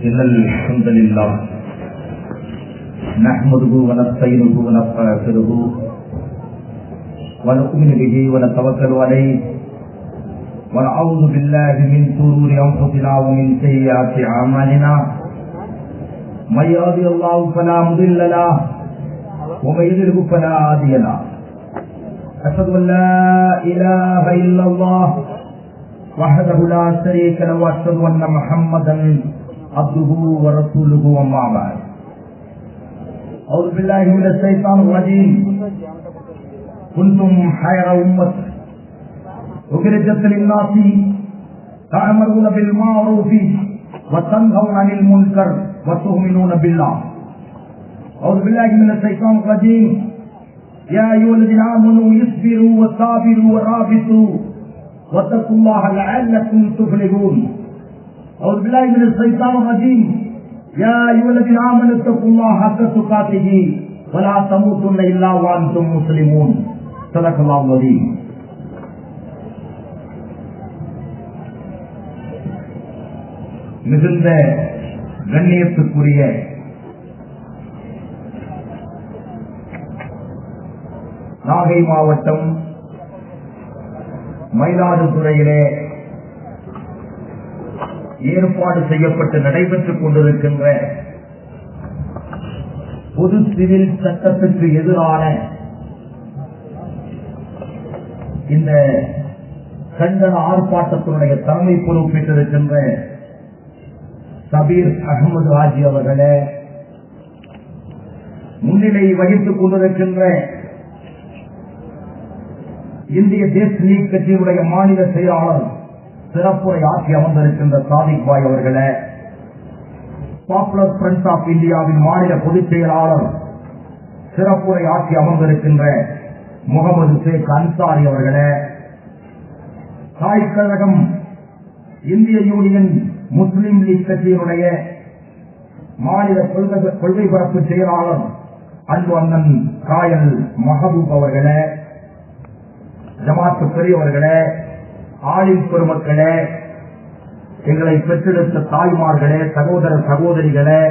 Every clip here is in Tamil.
إن الحمد لله نحمده ونستعينه ونستغفره ونؤمن به ونتوكل عليه ونعوذ بالله من شرور أنفسنا ومن سيئات أعمالنا من يهده الله فلا مضل له ومن يضلل فلا هادي له أشهد أن لا إله إلا الله وحده لا شريك له وأشهد أن محمدا عبده ورسوله أما بعد أعوذ بالله من الشيطان الرجيم كنتم خير أمة أخرجت للناس تأمرون بالمعروف وتنهون عن المنكر وتؤمنون بالله أعوذ بالله من الشيطان الرجيم يا أيها الذين آمنوا اصبروا وصابروا ورابطوا واتقوا الله لعلكم تفلحون أعوذ بالله من الشيطان الرجيم يا أيها الذين آمنوا اتقوا الله حق تقاته ولا تموتن إلا وأنتم مسلمون صدق الله العظيم. மிகுந்த கண்ணியத்துக்குரிய நாகை மாவட்டம் மயிலாடுதுறையிலே ஏற்பாடு செய்யப்பட்டு நடைபெற்றுக் கொண்டிருக்கின்ற பொது சிவில் சட்டத்துக்கு எதிரான இந்த கண்டன ஆர்ப்பாட்டத்தினுடைய தலைமை பொறுப்பேற்றிருக்கின்ற சபீர் அகமது ஹாஜி அவர்களே, முன்னிலை வகித்துக் கொண்டிருக்கின்ற இந்திய தேசிய கட்சியினுடைய மாநில செயலாளர் சிறப்புரை ஆட்சி அமர்ந்திருக்கின்ற சாதிக் பாய் அவர்களே, பாப்புலர் ஃப்ரண்ட் ஆஃப் இந்தியாவின் மாநில பொதுச் செயலாளர் சிறப்புரை ஆட்சி அமர்ந்திருக்கின்ற முகமது ஷேக் அன்சாரி அவர்களே, தாய் கழகம் இந்திய யூனியன் முஸ்லிம் லீக் கட்சியினுடைய மாநில கொள்கை பரப்பு செயலாளர் அன்பு அண்ணன் காயல் மஹபூப் அவர்களே, ஜமாத்து பெரியவர்களே, ஆலிம் பெருமக்களே, எங்களை பெற்றெடுத்த தாய்மார்களே, சகோதர சகோதரிகளே,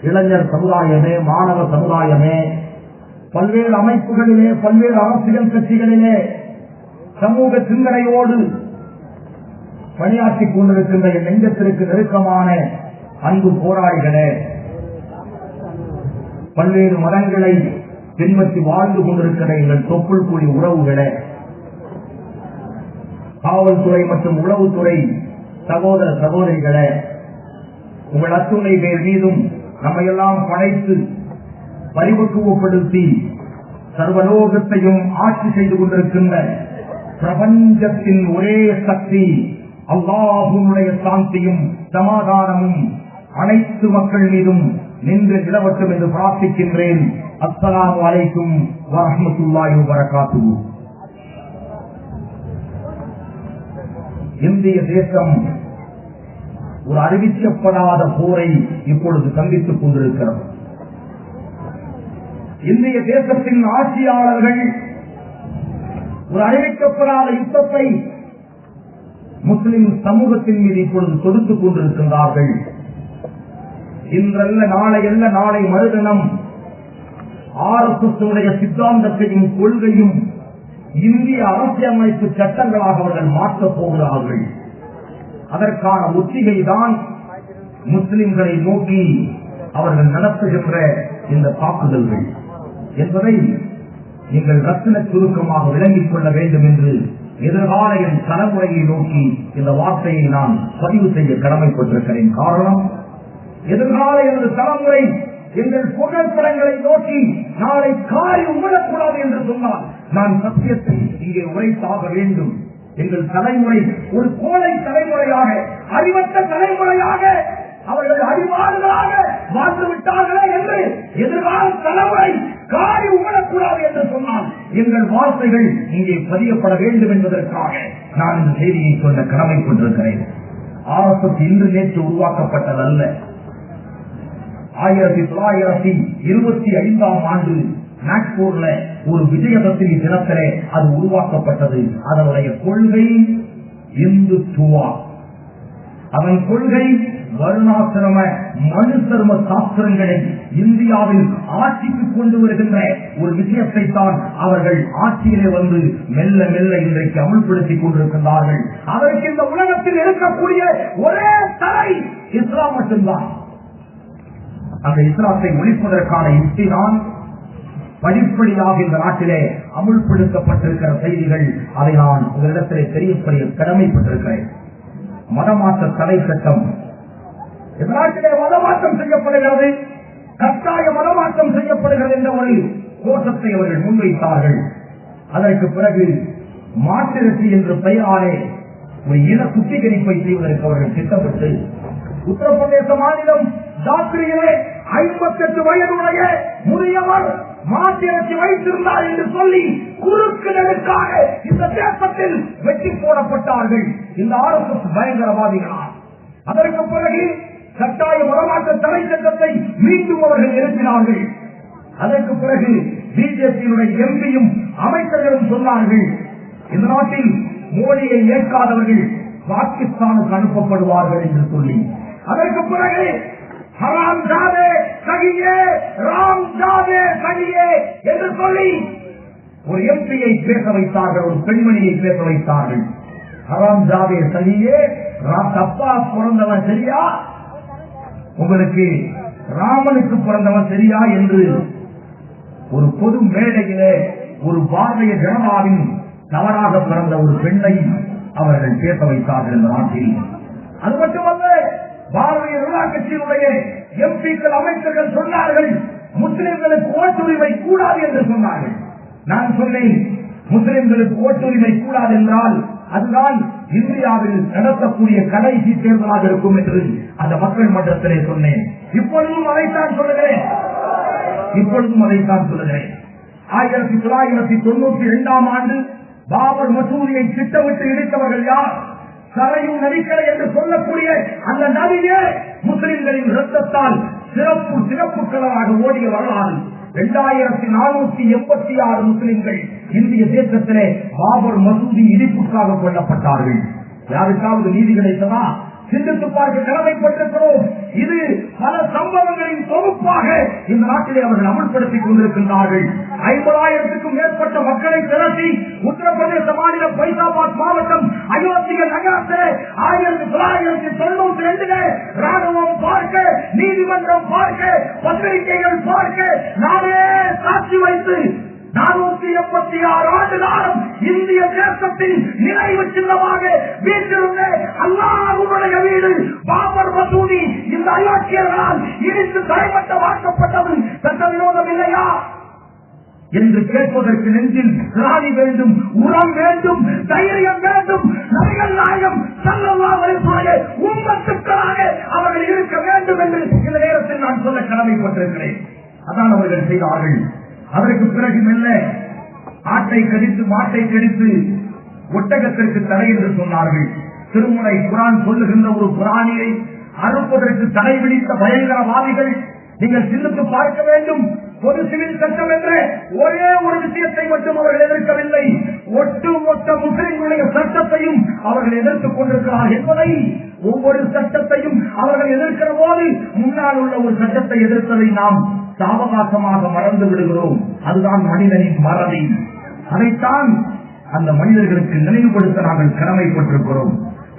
இளைஞர் சமுதாயமே, மாணவ சமுதாயமே, பல்வேறு அமைப்புகளிலே, பல்வேறு அரசியல் கட்சிகளிலே சமூக சிந்தனையோடு பணியாற்றிக் கொண்டிருக்கின்ற என் நெஞ்சத்திற்கு நெருக்கமான அன்பு போராளிகளே, பல்வேறு மதங்களை பின்பற்றி வாழ்ந்து கொண்டிருக்கிற எங்கள் தொப்புள் கூலி உறவுகளே, காவல்துறை மற்றும் உளவுத்துறை சகோதர சகோதரிகளே, உங்கள் அத்துணை பேர் மீதும் நம்மையெல்லாம் படைத்து பரிபக்குவப்படுத்தி சர்வலோகத்தையும் ஆட்சி செய்து கொண்டிருக்கின்ற பிரபஞ்சத்தின் ஒரே சக்தி அல்லாஹ்வுடைய சாந்தியும் சமாதானமும் அனைத்து மக்கள் மீதும் நின்று நிலவட்டும் என்று பிரார்த்திக்கின்றேன். அஸ்ஸலாமு அலைக்கும் வரஹ்மத்துல்லாஹி வபரகாத்துஹு. இந்திய தேசம் ஒரு அறிவிக்கப்படாத போரை இப்பொழுது சந்தித்துக் கொண்டிருக்கிறது. இந்திய தேசத்தின் ஆட்சியாளர்கள் ஒரு அறிவிக்கப்படாத யுத்தத்தை முஸ்லிம் சமூகத்தின் மீது இப்பொழுது தொடுத்துக் கொண்டிருக்கின்றார்கள். இன்றல்ல நாளை அல்ல, நாளை மறுதினம் RSS சித்தாந்தத்தையும் கொள்கையும் இந்திய அரசியலமைப்பு சட்டங்களாக அவர்கள் மாற்றப் போகிறார்கள். அதற்கான ஒத்திகைதான் முஸ்லிம்களை நோக்கி அவர்கள் நடத்துகின்ற இந்த தாக்குதல்கள் என்பதை நீங்கள் ரத்தின சுருக்கமாக விளங்கிக் கொள்ள வேண்டும் என்று எதிர்கால என் தலைமுறையை நோக்கி இந்த வார்த்தையை நான் பதிவு செய்ய கடமைப்பட்டிருக்கிறேன். காரணம், எதிர்கால எனது தலைமுறை எங்கள் புகைப்படங்களை நோக்கி நாளை காரி உமிழக்கூடாது என்று சொன்னால் நான் சத்தியத்தை இங்கே உரைத்தாக வேண்டும். எங்கள் தலைமுறை ஒரு கோழை தலைமுறையாக, அறிவற்ற தலைமுறையாக, அவர்கள் அறிவாளர்களாக வாழ்ந்துவிட்டார்களே என்று எதிர்கால தலைமுறை காரி உமிழக்கூடாது என்று சொன்னால் எங்கள் வார்த்தைகள் இங்கே பதியப்பட வேண்டும் என்பதற்காக நான் இந்த செய்தியை சொல்ல கடமைப்பட்டிருக்கிறேன். RSS இன்று நேற்று உருவாக்கப்பட்டதல்ல. 1925ஆம் ஆண்டு நாக்பூர்ல ஒரு விஜயதசமி தினத்திலே அது உருவாக்கப்பட்டது. அதனுடைய கொள்கை இந்துத்துவா. அவன் கொள்கை வருணாசிரம மனு தர்ம சாஸ்திரங்களை இந்தியாவில் ஆட்சிக்கு கொண்டு வருகின்ற ஒரு விஷயத்தை தான் அவர்கள் ஆட்சியிலே வந்து மெல்ல மெல்ல இன்றைக்கு அமுல்படுத்திக் கொண்டிருக்கின்றார்கள். அதற்கு இந்த உலகத்தில் இருக்கக்கூடிய ஒரே தலை இஸ்லாம் மட்டும்தான். அந்த இஸ்லாத்தை ஒழிப்பதற்கான யுக்தி தான் படிப்படியாக இந்த நாட்டிலே அமுல்படுத்தப்பட்டிருக்கிற செய்திகள். அதை நான் உங்களிடத்திலே தெரியப்படைய கடமைப்பட்டிருக்கிறேன். மதமாற்ற தடை சட்டம் இந்த நாட்டிலே மதமாற்றம் செய்யப்படுகிறது, கட்டாய மதமாற்றம் செய்யப்படுகிறது என்ற ஒரு கோஷத்தை அவர்கள் முன்வைத்தார்கள். அதற்கு பிறகு மாட்டிறச்சி என்ற பெயராலே ஒரு இன சுத்திகரிப்பை செய்வதற்கு அவர்கள் திட்டமிட்டு உத்தரப்பிரதேச மாநிலம் ஜாத்திரியிலே 58 வயதுடைய முதியவர் மாட்டிறச்சி வைத்திருந்தார் என்று சொல்லி குறுக்கு நெடுக்காக இந்த தேசத்தில் வெற்றி போடப்பட்டார்கள் இந்த RSS பயங்கரவாதிகளால். அதற்கு பிறகு கட்டாய மதமாற்ற தடை சட்டத்தை மீண்டும் அவர்கள் எழுப்பினார்கள். அதற்கு பிறகு பிஜேபியினுடைய எம்பியும் அமைச்சர்களும் சொன்னார்கள், இந்த நாட்டில் மோடியை ஏற்காதவர்கள் பாகிஸ்தானுக்கு அனுப்பப்படுவார்கள் என்று சொல்லி. அதற்கு பிறகு ஹராம் ஜாதே சகியே ராம் ஜாதே சகியே என்று சொல்லி ஒரு எம்பியை பேச வைத்தார்கள், ஒரு பெண்மணியை பேச வைத்தார்கள். ஹராம் ஜாதே சகியே, தப்பா பிறந்தவன் சரியா, உங்களுக்கு ராமனுக்கு பிறந்தவன் சரியா என்று ஒரு பொது மேடையிலே ஒரு பாரதிய ஜனதாவின் தவறாக பிறந்த ஒரு பெண்ணை அவர்கள் பேச வைத்தார்கள் இந்த நாட்டில். அது மட்டுமல்ல, பாரதிய ஜனதா கட்சியினுடைய எம்பிக்கள் அமைச்சர்கள் சொன்னார்கள் முஸ்லிம்களுக்கு ஓட்டுரிமை கூடாது என்று சொன்னார்கள். நான் சொன்னேன், முஸ்லிம்களுக்கு ஓட்டுரிமை கூடாது என்றால் அதுதான் இந்தியாவில் நடத்தக்கூடிய கடைசி தேர்தலாக இருக்கும் என்று அந்த மக்கள் மன்றத்திலே சொன்னேன். இப்பொழுதும் அதைத்தான் சொல்லுகிறேன். 1992 ஆண்டு பாபர் மசூதியை திட்டமிட்டு இடித்தவர்கள் யார்? சரையு நதிக்கரை என்று சொல்லக்கூடிய அந்த நதியே முஸ்லிம்களின் இரத்தத்தால் சிறப்பு கலராக ஓடிய வரலாறு. 2486 முஸ்லிம்கள் இந்திய தேசத்திலே பாபர் மசூதி இடிப்புக்காக கொல்லப்பட்டார்கள். யாருக்காவது நீதி கிடைத்ததா? சிந்தித்து பார்க்க கடமைப்பட்டிருக்கிறோம். இது பல சம்பவங்களின் தொகுப்பாக இந்த நாட்டிலே அவர்கள் அமல்படுத்திக் கொண்டிருக்கின்றார்கள். 50,000க்கும் மேற்பட்ட மக்களை திரட்டி உத்தரப்பிரதேச மாநிலம் பைசாபாத் மாவட்டம் அயோத்திய நகரத்தில் 1992 ராணுவம் பார்க்க, நீதிமன்றம் பார்க்க, பத்திரிகைகள் பார்க்க, நானே சாட்சி வைத்து 486 ஆண்டு காலம் இந்திய தேசத்தின் நினைவு சின்னமாக வீட்டிலிருந்த அல்லாஹ்வுடைய வீடு பாபர் மசூதி இந்த அயோக்கியர்களால் இடித்து தரைமட்டமாக்கப்பட்டது சட்டவிரோதம் இல்லையா என்று கேட்பதற்கு நெஞ்சில் ராணி வேண்டும், உரம் வேண்டும், தைரியம் வேண்டும். நபிகள் நாயகம் ஸல்லல்லாஹு அலைஹி வஸல்லம் உம்மத்துக்காக அவர்கள் இருக்க வேண்டும் என்று இந்த நேரத்தில் நான் சொல்ல கடமைப்பட்டிருக்கிறேன். அதான் அவர்கள் செய்தார்கள். அதற்கு பிறகு மெல்ல ஆட்டை கடித்து மாட்டை கடித்து ஒட்டகத்திற்கு தடை என்று சொன்னார்கள். திருமுறை குரான் சொல்லுகின்ற ஒரு குரானியை அறுப்பதற்கு தடை விதித்த பயங்கரவாதிகள் நீங்கள் சிந்தித்து பார்க்க வேண்டும். பொது சிவில் சட்டம் என்ற ஒரே ஒரு விஷயத்தை மட்டும் அவர்கள் எதிர்க்கவில்லை, ஒட்டுமொத்த முஸ்லிம்களுடைய சட்டத்தையும் அவர்கள் எதிர்த்துக் கொண்டிருக்கிறார் என்பதை, ஒவ்வொரு சட்டத்தையும் அவர்கள் எதிர்க்கிற போது முன்னால் உள்ள ஒரு சட்டத்தை எதிர்த்ததை நாம் சாவகாசமாக மறந்து விடுகிறோம். அதுதான் மனிதனின் மறதி. அதைத்தான் அந்த மனிதர்களுக்கு நினைவுபடுத்த நாங்கள் கடமைப்பட்டிருக்கிறோம்.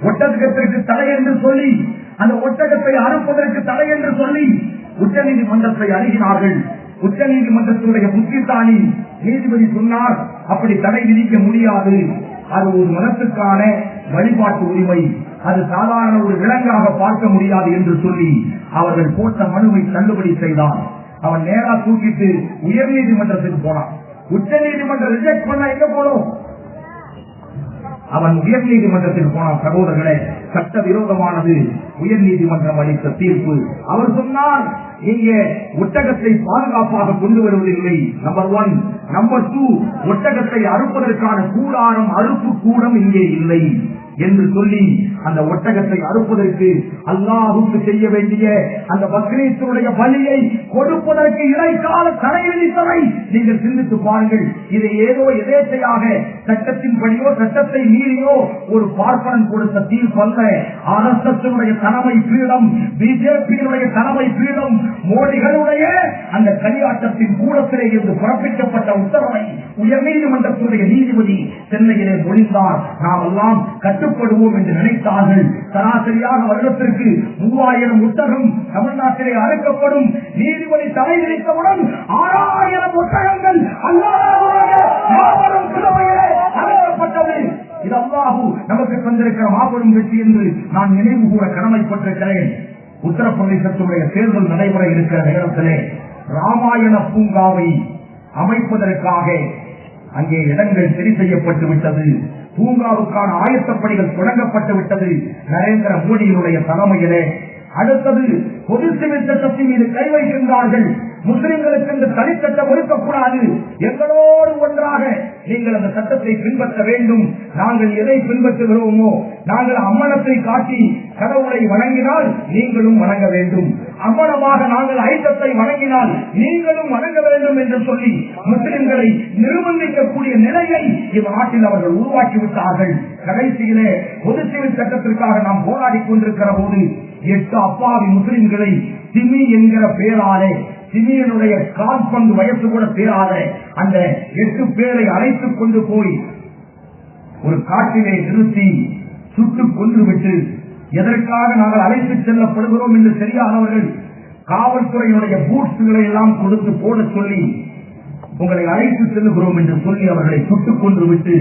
ஒட்டகத்திற்கு தடை என்று சொல்லி, அந்த ஒட்டகத்தை அறுப்பதற்கு தடை என்று சொல்லி உச்ச நீதிமன்றத்தை அணுகினார்கள். உச்ச நீதிமன்றத்தினுடைய புத்திசாலி நீதிபதி சொன்னார், அப்படி தடை விதிக்க முடியாது, அது ஒரு மதத்துக்கான வழிபாட்டு உரிமை, அது சாதாரண ஒரு விலங்காக பார்க்க முடியாது என்று சொல்லி அவர்கள் போட்ட மனுவை தள்ளுபடி செய்தார். அவன் நேரா தூக்கிட்டு உயர் நீதிமன்றத்துக்கு போனான். உச்ச நீதிமன்றம் ரிஜெக்ட் பண்ண எங்க போனோம், அவன் உயர் நீதிமன்றத்துக்கு போனான். சகோதரர்களே, சட்ட விரோதமானது உயர் நீதிமன்றம் அளித்த தீர்ப்பு. அவர் சொன்னார், இங்கே ஒட்டகத்தை பாதுகாப்பாக கொண்டு வருவதில்லை, நம்பர் 1. நம்பர் 2, ஒட்டகத்தை அறுப்பதற்கான கூடாரம், அறுப்பு கூடம் இங்கே இல்லை. என்று சொல்லி அந்த ஒட்டகத்தை அறுப்பதற்கு அல்லாஹ்வுக்கு செய்ய வேண்டிய அந்த பக்ரீத்தினுடைய பலியை கொடுப்பதற்கு இடைக்கால தடை விதித்ததை நீங்கள் சிந்தித்து பாருங்கள். இதை ஏதோ எதேச்சையாக சட்டத்தின்படியோ சட்டத்தை மீறியோ ஒரு பார்ப்பனன் கொடுத்த தீர்ப்பல்ல. அரசுடைய தலைமை பீடம், பிஜேபியினுடைய தலைமை பீடம், மோடிகளுடைய அந்த களியாட்டத்தின் கூடத்திலே இருந்து பிறப்பிக்கப்பட்ட உத்தரவை உயர்நீதிமன்றத்துடைய நீதிபதி சென்னையிலே மொழிந்தார். நாம் எல்லாம் கட்டுப்படுவோம் என்று நினைத்தார்கள். சராசரியாக வருடத்திற்கு 3000 ஒட்டகம் தமிழ்நாட்டிலே அறுக்கப்படும். நீதிபதி தடை விதித்தவுடன் 6000 ஒட்டகங்கள் மாபெரும் கிழமையிலே அறுக்கப்பட்டது. இது அல்லாஹ் நமக்கு தந்திருக்கிற மாபெரும் வெற்றி என்று நான் நினைவு கூற கடமைப்பட்டிருக்கிறேன். உத்தரப்பிரதேசத்துடைய தேர்தல் நடைபெற இருக்கிற நேரத்திலே ராமாயண பூங்காவை அமைப்பதற்காக அங்கே இடங்கள் சரி செய்யப்பட்டு விட்டது. பூங்காவுக்கான ஆயத்தப்பணிகள் தொடங்கப்பட்டு விட்டது நரேந்திர மோடியினுடைய தலைமையிலே. அடுத்தது பொது சிவில் சட்டத்தின் மீது கை வைக்கின்றார்கள். முஸ்லிம்களுக்கு இந்த தனிச்சட்டம் ஒதுக்கக்கூடாது, எங்களோடு ஒன்றாக நீங்கள் அந்த சட்டத்தை பின்பற்ற வேண்டும். நாங்கள் எதை பின்பற்றுகிறோமோ, நாங்கள் அம்மனத்தை காட்டி கடவுளை வணங்கினால் நீங்களும் வணங்க வேண்டும், அம்மனமாக நாங்கள் ஐட்டத்தை வணங்கினால் நீங்களும் வணங்க வேண்டும் என்று சொல்லி முஸ்லிம்களை நிர்பந்திக்கக்கூடிய நிலையை இந்த நாட்டில் அவர்கள் உருவாக்கிவிட்டார்கள். கடைசியிலே பொது சிவில் சட்டத்திற்காக நாம் போராடி கொண்டிருக்கிற போது 8 அப்பாவி முஸ்லிம்களை சிமி என்கிற பெயராலே, சிமியனுடைய கால்பந்து வயசு கூட பேராத அந்த 8 பேரை அழைத்துக் கொண்டு போய் ஒரு காட்டிலே நிறுத்தி சுட்டுக் கொன்று விட்டு, எதற்காக நாங்கள் அழைத்துச் செல்லப்படுகிறோம் என்று தெரியாதவர்கள் காவல்துறையினுடைய பூட்ஸ்களை எல்லாம் கொடுத்து போட சொல்லி உங்களை அழைத்து செல்லுகிறோம் என்று சொல்லி அவர்களை சுட்டுக் கொன்று விட்டு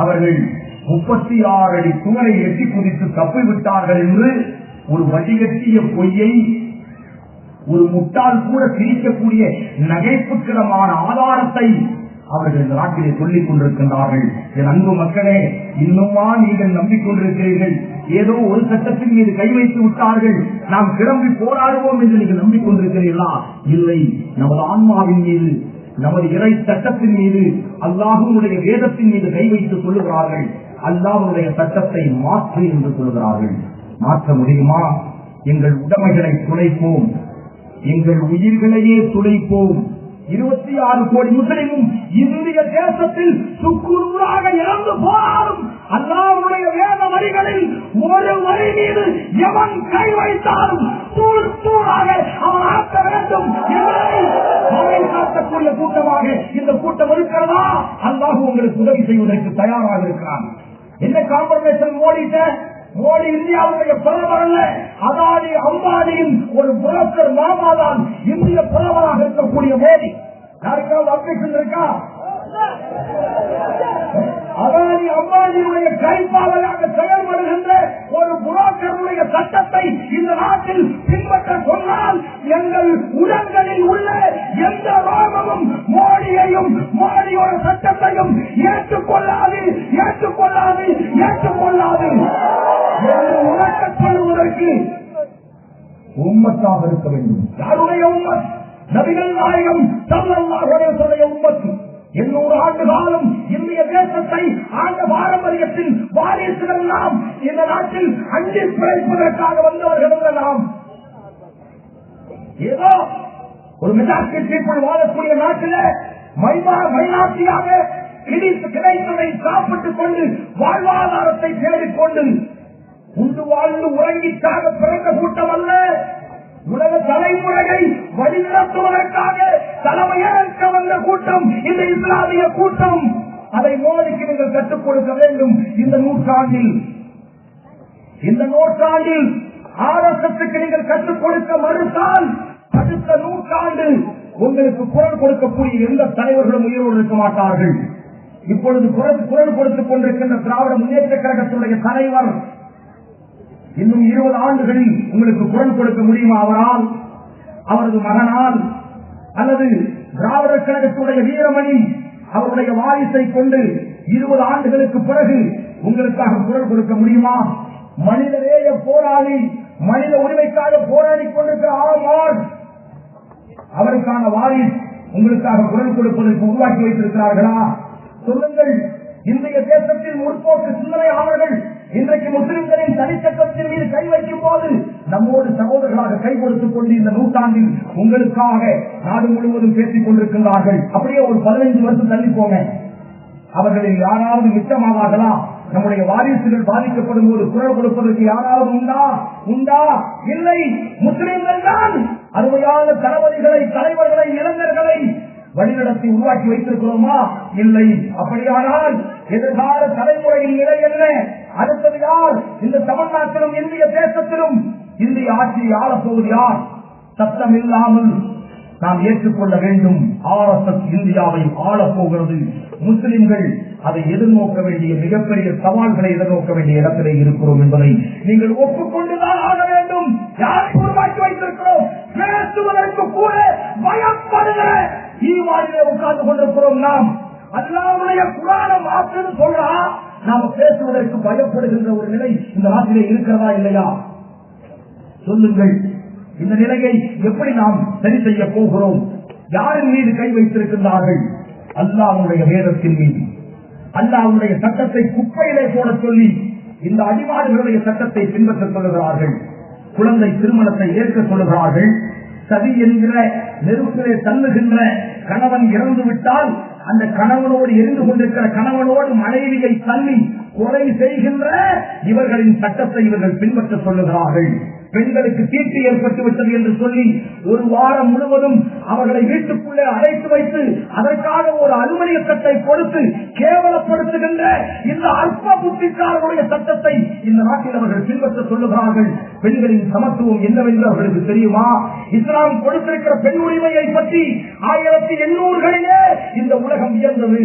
அவர்கள் 36 அடி சுவரை எட்டி குதித்து தப்பிவிட்டார்கள் என்று ஒரு வடிகட்டிய பொய்யை ஒரு முட்டால் கூட சிரிக்கக்கூடிய நகைப்புக்கிடமான ஆதாரத்தை அவர்கள் இந்த நாட்டிலே சொல்லிக் கொண்டிருக்கின்றார்கள். என் அன்பு மக்களே, இன்னுமா நீங்கள் நம்பிக்கொண்டிருக்கிறீர்கள்? ஏதோ ஒரு சட்டத்தின் மீது கை வைத்து விட்டார்கள், நாம் கிளம்பி போராடுவோம் என்று நீங்கள் நம்பிக்கொண்டிருக்கிறீர்களா? இல்லை, நமது ஆன்மாவின் மீது, நமது இறை சட்டத்தின் மீது, அல்லாஹ்வுடைய வேதத்தின் மீது கை வைத்து சொல்லுகிறார்கள். அல்லாஹ்வுடைய சட்டத்தை மாற்று என்று சொல்லுகிறார்கள். மாற்ற முடியுமா? எங்கள் உடைமைகளை துளைப்போம், எங்கள் உயிர்களையே துளைப்போம். 26 கோடி முஸ்லிமும் இந்திய தேசத்தில் சுக்குநூறாக இறந்து போனாலும் அல்லாஹ்வுடைய வேத வரிகளில் ஒரு வரி மீது எவன் கை வைத்தாலும் தூள் தூளாக அவன் ஆக்க வேண்டும் என்பதை காட்டக்கூடிய கூட்டமாக இந்த கூட்டம் இருக்கிறதா? அல்லாஹ் உங்களுக்கு உதவி செய்வதற்கு தயாராக இருக்கிறான். என்ன காம்பர்மேஷன் மோடி இந்தியாவுடைய பிரதமர் அல்ல, அதானி அம்பானியின் ஒரு புரோக்கர் மாமாதான் இந்திய பிரதமராக இருக்கக்கூடிய மோடி. யாருக்காவது அப்டேஷன் இருக்கா? அதானி அம்பானியுடைய கைப்பாவையாக செயல்படுகின்ற ஒரு புரோக்கருடைய சட்டத்தை இந்த நாட்டில் பின்பற்ற சொன்னால் எங்கள் உடல்களில் உள்ள எந்த ரோகமும் மோடியையும் மோடியோட சட்டத்தையும் ஏற்றுக்கொள்ளாது ஏற்றுக்கொள்ளாது ஏற்றுக்கொள்ளாது என்று உணர்த்தச் சொல்வதற்கு உம்மத்தாக இருக்க வேண்டும். யாருடைய உம்மத்? நபிகள் நாயகம் ஸல்லல்லாஹு அலைஹி வஸல்லம் உம்மத். 800 ஆண்டு காலம் இந்திய தேசத்தை ஆண்ட பாரம்பரியத்தின் வாரிசுகள் நாம். இந்த நாட்டில் அஞ்சு பிழைப்பதற்காக வந்தவர்கள் நாம். ஏதோ ஒரு மெஜாரிட்டி பீப்புள் வாழக்கூடிய நாட்டில் மைனாரிட்டியாக கிடைத்ததை சாப்பிட்டுக் கொண்டு வாழ்வாதாரத்தை தேடிக்கொண்டு உண்டு வாழ்ந்து உறங்கிக்காக பிறந்த கூட்டம் அல்ல. உலக தலைமுறையை வழிநடத்துவதற்காக தலைமையேற்க வந்த கூட்டம் இந்த இஸ்லாமிய கூட்டம். அதை மோடிக்கு நீங்கள் கற்றுக் கொடுக்க வேண்டும். இந்த நூற்றாண்டில் ஆர்எஸ்எஸ்க்கு நீங்கள் கற்றுக் கொடுக்க மறுத்தால் அடுத்த நூற்றாண்டு உங்களுக்கு குரல் கொடுக்கக்கூடிய எந்த தலைவர்களும் உயிரோடு இருக்க மாட்டார்கள். இப்பொழுது குரல் கொடுத்துக் கொண்டிருக்கின்ற திராவிட முன்னேற்ற கழகத்துடைய தலைவர் இன்னும் 20 ஆண்டுகளில் உங்களுக்கு குரல் கொடுக்க முடியுமா? அவரால், அவரது மகனால், அல்லது திராவிடர் கழகத்துடைய வீரமணி அவருடைய வாரிசை கொண்டு 20 ஆண்டுகளுக்கு பிறகு உங்களுக்காக குரல் கொடுக்க முடியுமா? மனிதநேய போராளி, மனித உரிமைக்காக போராடி கொண்டிருக்கிற ஆமார் அவருக்கான வாரிஸ் உங்களுக்காக குரல் கொடுப்பதற்கு உருவாக்கி வைத்திருக்கிறார்களா? சொல்லுங்கள். இந்திய தேசத்தில் முற்போக்கு சிந்தனையாளர்கள் இன்றைக்கு முஸ்லிம்களின் தனிச்சட்டத்தின் மீது கை வைக்கும் போது நம்மோடு சகோதரர்களாக கை கொடுத்துக் கொண்டு இந்த நூற்றாண்டில் உங்களுக்காக நாடு முழுவதும் பேசிக் கொண்டிருக்கின்றார்கள். அப்படியே ஒரு 15 வருஷம் தள்ளி போங்க, அவர்களில் யாராவது மிச்சமாவார்களா? நம்முடைய வாரிசுகள் பாதிக்கப்படும் போது குரல் கொடுப்பதற்கு யாராவது உண்டா? இல்லை. முஸ்லிம்கள் தான் அருமையான தளபதிகளை, தலைவர்களை, இளைஞர்களை வழிநடத்தி உருவாக்கி வைத்திருக்கிறோமா? இல்லை. அப்படியானால் எதிர்கால தலைமுறையின் நிலை என்ன? அடுத்தது யார்? இந்த தமிழ்நாட்டிலும் இந்திய தேசத்திலும் இந்திய ஆட்சியை ஆளப்போவது யார்? சட்டம் இல்லாமல் நாம் ஏற்றுக்கொள்ள வேண்டும். RSS இந்தியாவை ஆளப்போகிறது. முஸ்லிம்கள் அதை எதிர்நோக்க வேண்டிய மிகப்பெரிய சவால்களை எதிர்நோக்க வேண்டிய இடத்திலே இருக்கிறோம் என்பதை நீங்கள் ஒப்புக்கொண்டுதான் ஆக வேண்டும். யாரை உருவாக்கி வைத்திருக்கிறோம்? பேசுவதற்கு கூட பயப்படுகிற ஈவானிலே உட்கார்ந்து கொண்டிருக்கிறோம். நாம் அல்லாஹ்வுடைய குர்ஆனை மாற்றுன்னு சொல்றா, நாம பேசுவதற்கு பயப்படுகின்ற ஒரு நிலை இந்த நாட்டிலே இருக்கிறதா இல்லையா? சொல்லுங்கள். இந்த நிலையை எப்படி நாம் சரி செய்ய போகிறோம்? யாரின் மீது கை வைத்திருக்கின்றார்கள்? அல்லாஹ்வுடைய வேதத்தின் மீது. அல்லாஹ்வுடைய சட்டத்தை குப்பையிலே போட சொல்லி இந்த அடிமாடுகளுடைய சட்டத்தை பின்பற்ற சொல்லுகிறார்கள். குழந்தை திருமணத்தை ஏற்க சொல்லுகிறார்கள். சதி என்கிற நெருப்பிலே தள்ளுகின்ற கணவன் இறந்து விட்டால் அந்த கணவனோடு எரிந்து கொண்டிருக்கிற கணவனோடு மனைவியை தள்ளி கொலை செய்கின்ற இவர்களின் சட்டத்தை இவர்கள் பின்பற்ற சொல்லுகிறார்கள். பெண்களுக்கு தீட்டு ஏற்பட்டு விட்டது என்று சொல்லி ஒரு வாரம் முழுவதும் அவர்களை வீட்டுக்குள்ளே அடைத்து வைத்து அதற்காக ஒரு அலுவலிய சட்டை கொடுத்து கேவலப்படுத்துகின்ற இந்த அல்ப புத்திக்காரர்களுடைய சட்டத்தை இந்த நாட்டில் அவர்கள் பின்பற்ற சொல்லுகிறார்கள். பெண்களின் சமத்துவம் என்னவென்று அவர்களுக்கு தெரியுமா? இஸ்லாம் கொடுத்திருக்கிற பெண் உரிமையை பற்றி 1800களிலே இந்த உலகம் வியந்தது.